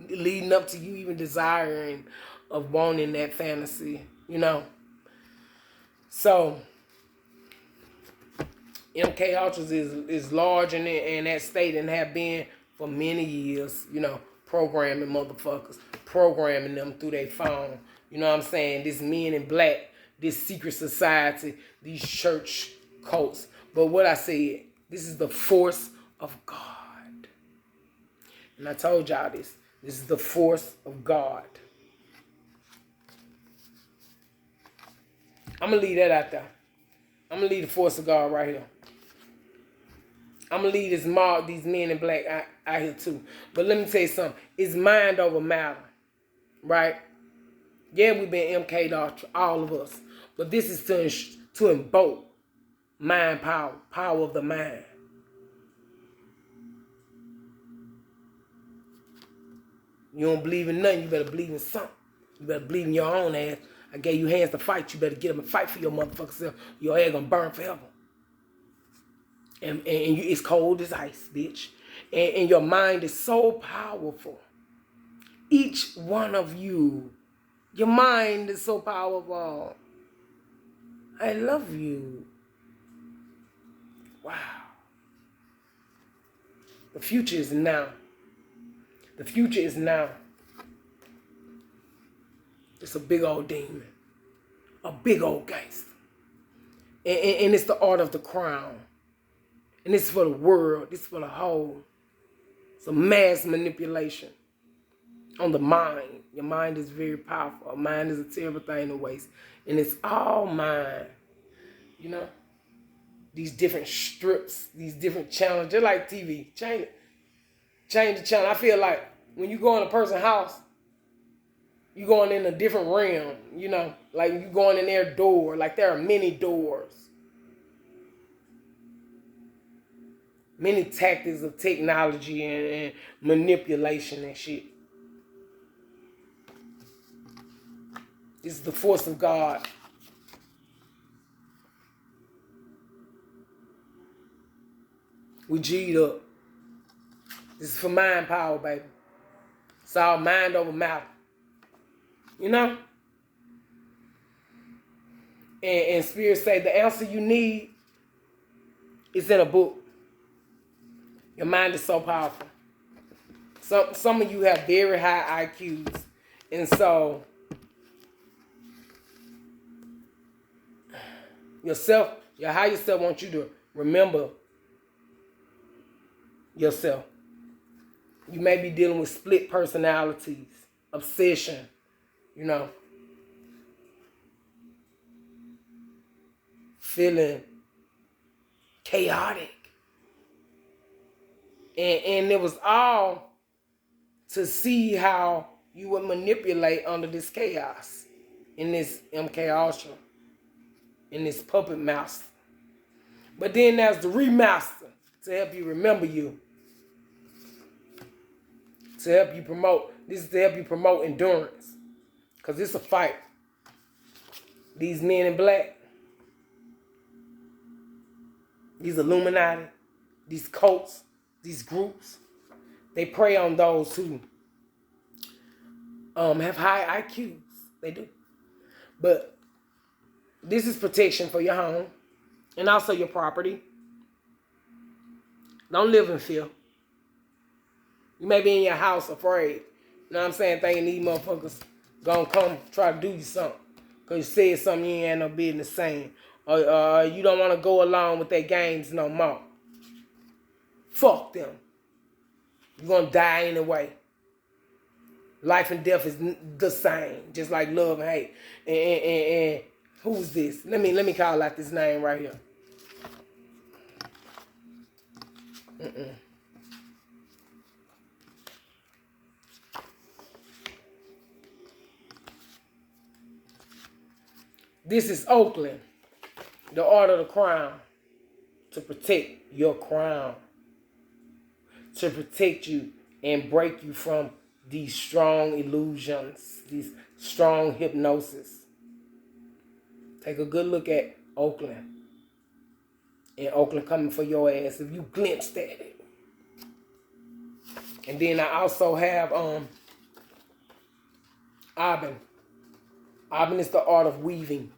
leading up to you even desiring of wanting that fantasy, So MK Ultras is large in that state and have been for many years, programming motherfuckers, programming them through their phone. You know what I'm saying? This men in black, this secret society, these church cults. But what I said, this is the force of God. And I told y'all this. This is the force of God. I'm going to leave that out there. I'm going to leave the force of God right here. I'm going to leave these men in black out here too. But let me tell you something. It's mind over matter. Right? Yeah, we've been MK'd off, all of us. But this is to invoke mind power, power of the mind. You don't believe in nothing, you better believe in something. You better believe in your own ass. I gave you hands to fight, you better get them and fight for your motherfucker self. Your ass gonna burn forever. And you, it's cold as ice, bitch. And your mind is so powerful. Each one of you, your mind is so powerful. I love you. Wow. The future is now. The future is now. It's a big old demon. A big old gangster. And it's the art of the crown. And it's for the world. It's for the whole. It's a mass manipulation on the mind. Your mind is very powerful. A mind is a terrible thing to waste. And it's all mind. You know? These different strips, these different channels. Just like TV. Change it. Change the channel. I feel like when you go in a person's house, you going in a different realm, you know, like you going in their door, like there are many doors. Many tactics of technology and manipulation and shit. This is the force of God. We G'd up. This is for mind power, baby. It's all mind over matter. You know? And Spirit say the answer you need is in a book. Your mind is so powerful. Some of you have very high IQs. And so your higher self wants you to remember yourself. You may be dealing with split personalities, obsession, you know, feeling chaotic. And it was all to see how you would manipulate under this chaos in this MK Ultra, in this puppet master. But then there's the remaster to help you remember you. To help you promote. This is to help you promote endurance. Because it's a fight. These men in black, these Illuminati, these cults, these groups, they prey on those who have high IQs. They do. But this is protection for your home and also your property. Don't live in fear. You may be in your house afraid. You know what I'm saying? Thinking these motherfuckers gonna come try to do you something. Because you said something you ain't had no business saying. Or you don't want to go along with their games no more. Fuck them. You're going to die anyway. Life and death is the same. Just like love and hate. And who's this? Let me call out this name right here. This is Oakland, the art of the crown, to protect your crown, to protect you and break you from these strong illusions, these strong hypnosis. Take a good look at Oakland, and Oakland coming for your ass if you glimpsed at it. And then I also have Aben. Aben is the art of weaving.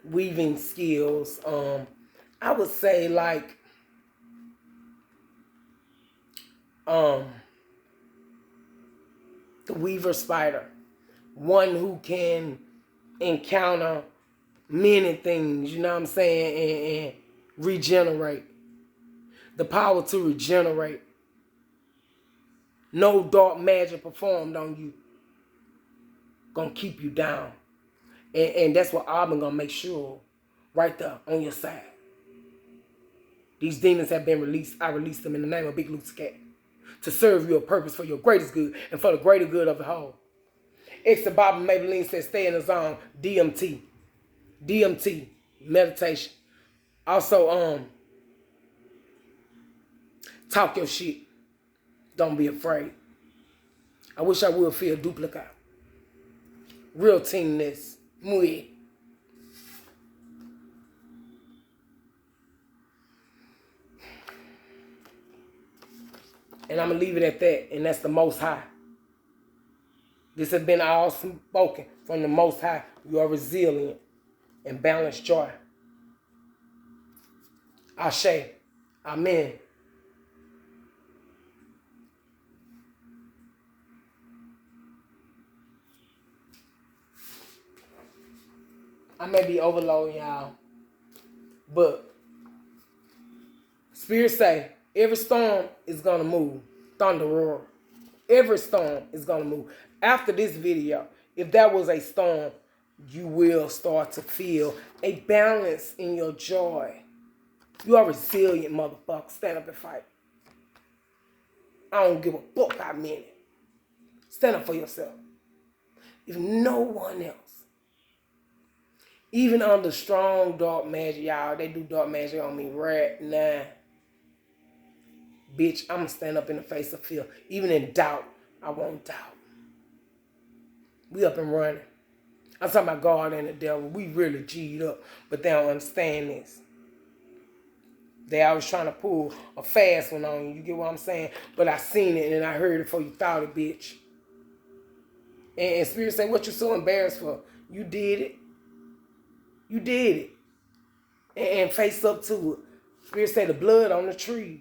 Weaving skills. I would say like the weaver spider. One who can encounter many things, you know what I'm saying, and regenerate. The power to regenerate. No dark magic performed on you. Gonna keep you down. And that's what I'm gonna make sure right there on your side. These demons have been released. I released them in the name of Big Luke's Cat to serve you a purpose for your greatest good and for the greater good of the whole. Extra Bobby Maybelline says stay in the zone. DMT. DMT. Meditation. Also, talk your shit. Don't be afraid. I wish I would feel duplicate. Real teamness. Muy. And I'm going to leave it at that. And that's the Most High. This has been all spoken from the Most High. You are resilient and balanced joy. Ashe. Amen. I may be overloading y'all, but Spirit say every storm is going to move. Thunder roar. Every storm is going to move. After this video, if that was a storm, you will start to feel a balance in your joy. You are resilient, motherfucker. Stand up and fight. I don't give a fuck how many. Stand up for yourself. If no one else, even under strong dark magic, y'all, they do dark magic on me right now. Bitch, I'm going to stand up in the face of fear. Even in doubt, I won't doubt. We up and running. I'm talking about God and the devil. We really G'd up, but they don't understand this. They always trying to pull a fast one on you. You get what I'm saying? But I seen it and I heard it before you thought it, bitch. And Spirit say, what you so embarrassed for? You did it. You did it. And face up to it. Spirit say the blood on the trees.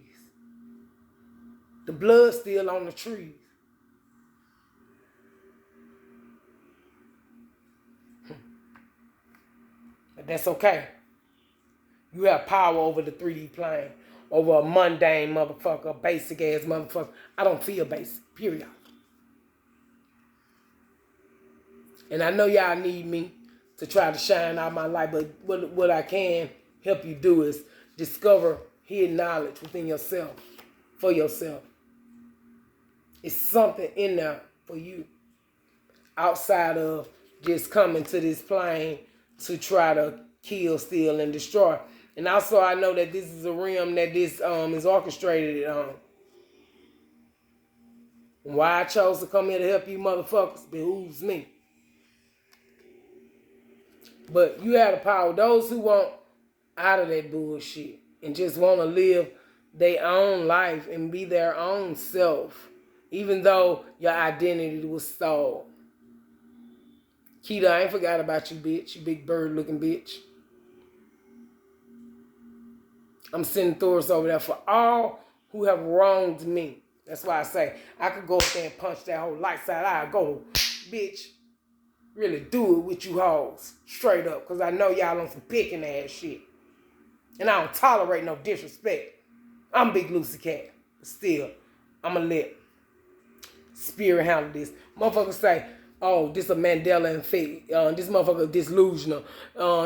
The blood still on the trees. But that's okay. You have power over the 3D plane. Over a mundane motherfucker, a basic ass motherfucker. I don't feel basic, period. And I know y'all need me to try to shine out my light, but what I can help you do is discover hidden knowledge within yourself, for yourself. It's something in there for you outside of just coming to this plane to try to kill, steal, and destroy. And also I know that this is a realm that this is orchestrated on. Why I chose to come here to help you motherfuckers behooves me. But you have the power. Those who want out of that bullshit and just want to live their own life and be their own self, even though your identity was stole. Keita, I ain't forgot about you, bitch. You big bird looking bitch. I'm sending Thurisaz over there for all who have wronged me. That's why I say I could go up there and punch that whole light side eye. Go, bitch. Really do it with you hoes. Straight up. Because I know y'all on some picking ass shit. And I don't tolerate no disrespect. I'm Big Lucy Cat. But still, I'm going to let Spirit handle this. Motherfuckers say, oh, this a Mandela effect. This motherfucker delusional.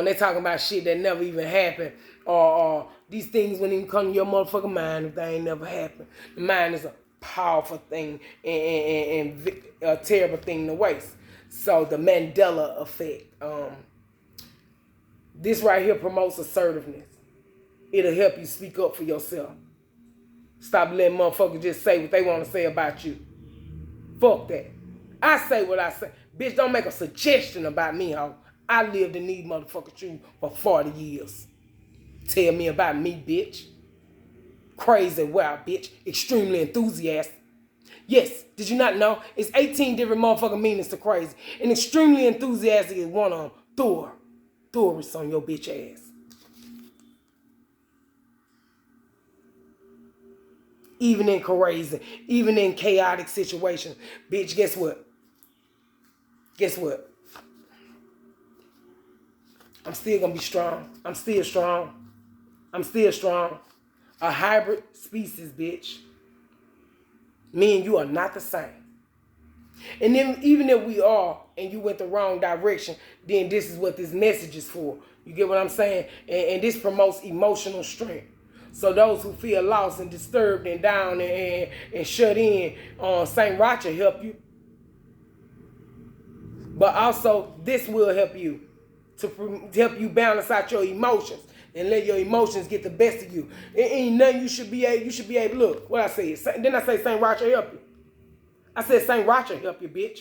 They talking about shit that never even happened. Or these things wouldn't even come to your motherfucking mind if they ain't never happened. The mind is a powerful thing and a terrible thing to waste. So the Mandela effect. This right here promotes assertiveness. It'll help you speak up for yourself. Stop letting motherfuckers just say what they want to say about you. Fuck that. I say what I say. Bitch, don't make a suggestion about me, ho. I lived in these motherfucking shoes for 40 years. Tell me about me, bitch. Crazy wild, bitch. Extremely enthusiastic. Yes, did you not know? It's 18 different motherfucking meanings to crazy. And extremely enthusiastic is one of them. THOR. Thurisaz on your bitch ass. Even in crazy, even in chaotic situations. Bitch, guess what? Guess what? I'm still gonna be strong. I'm still strong. I'm still strong. A hybrid species, bitch. Me and you are not the same. And then even if we are, and you went the wrong direction, then this is what this message is for. You get what I'm saying? And this promotes emotional strength. So those who feel lost and disturbed and down and shut in, St. Roger help you. But also, this will help you to help you balance out your emotions and let your emotions get the best of you. It ain't nothing you should be able. Look, what I said. Then I say St. Roger help you. I said St. Roger help you, bitch.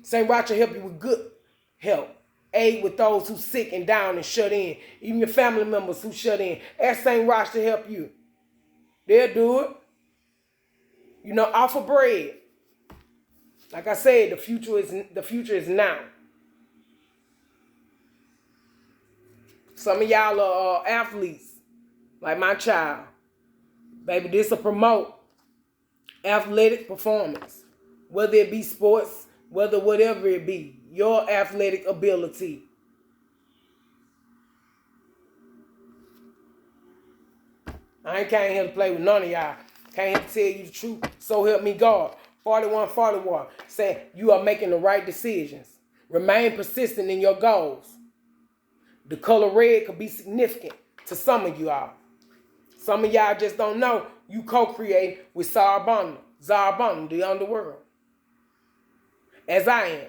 St. Roger help you with good help. Aid with those who sick and down and shut in. Even your family members who shut in. Ask St. Roger to help you. They'll do it. You know, offer bread. Like I said, the future is now. Some of y'all are athletes, like my child. Baby, this will promote athletic performance. Whether it be sports, whatever it be. Your athletic ability. I ain't came here to play with none of y'all. Came here to tell you the truth. So help me God. 4141. Say you are making the right decisions. Remain persistent in your goals. The color red could be significant to some of you all. Some of y'all just don't know you co-create with Zarbon, the underworld. As I am.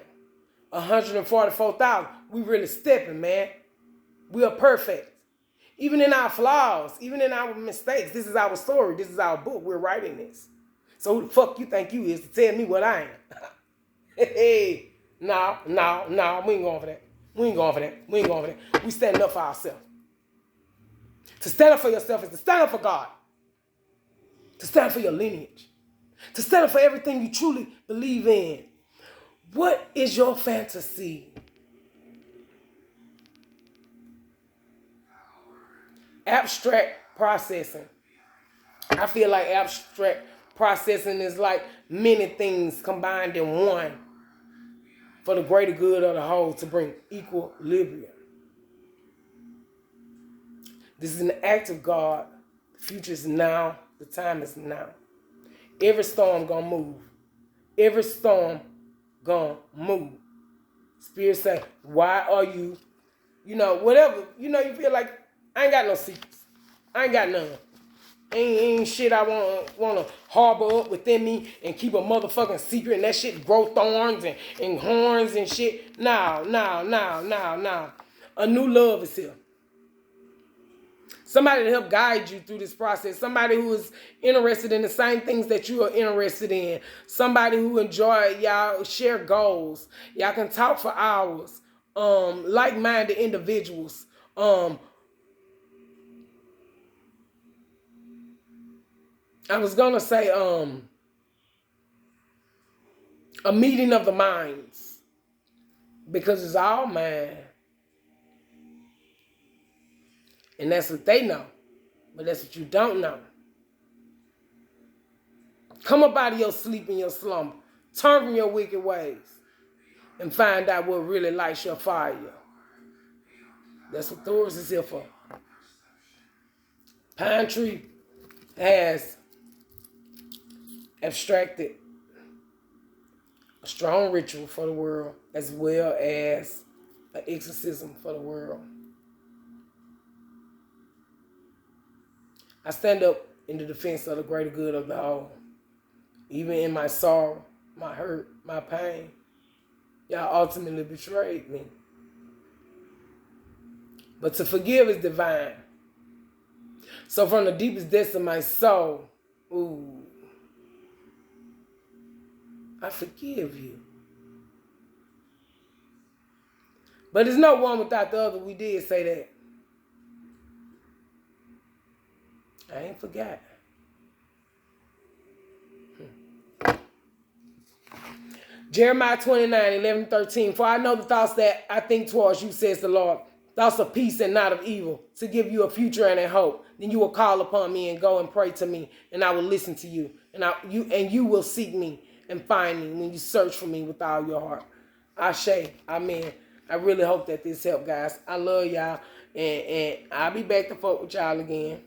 144,000. We really stepping, man. We are perfect. Even in our flaws, even in our mistakes. This is our story. This is our book. We're writing this. So who the fuck you think you is to tell me what I am? Hey, no. We ain't going for that. We ain't going for that. We standing up for ourselves. To stand up for yourself is to stand up for God. To stand up for your lineage. To stand up for everything you truly believe in. What is your fantasy? Abstract processing. I feel like abstract processing is like many things combined in one for the greater good of the whole to bring equilibrium. This is an act of God. The future is now. The time is now. Every storm gonna move. Every storm gonna move. Spirit say, why are you, whatever, you feel like I ain't got no secrets. I ain't got none. Ain't shit I wanna harbor up within me and keep a motherfucking secret and that shit grow thorns and horns and shit. No. A new love is here. Somebody to help guide you through this process. Somebody who is interested in the same things that you are interested in. Somebody who enjoy y'all share goals. Y'all can talk for hours. Like-minded individuals. I was gonna say a meeting of the minds. Because it's all mind. And that's what they know. But that's what you don't know. Come up out of your sleep and your slumber. Turn from your wicked ways. And find out what really lights your fire. That's what Thurisaz is here for. Pine Tree has abstracted a strong ritual for the world as well as an exorcism for the world. I stand up in the defense of the greater good of the whole. Even in my sorrow, my hurt, my pain, y'all ultimately betrayed me. But to forgive is divine. So from the deepest depths of my soul, I forgive you. But there's no one without the other. We did say that. I ain't forgot. Jeremiah 29:11-13. For I know the thoughts that I think towards you, says the Lord. Thoughts of peace and not of evil, to give you a future and a hope. Then you will call upon me and go and pray to me, and I will listen to you. And you will seek me and find me when you search for me with all your heart. Ashe, amen. I really hope that this helped, guys. I love y'all. And I'll be back to fuck with y'all again.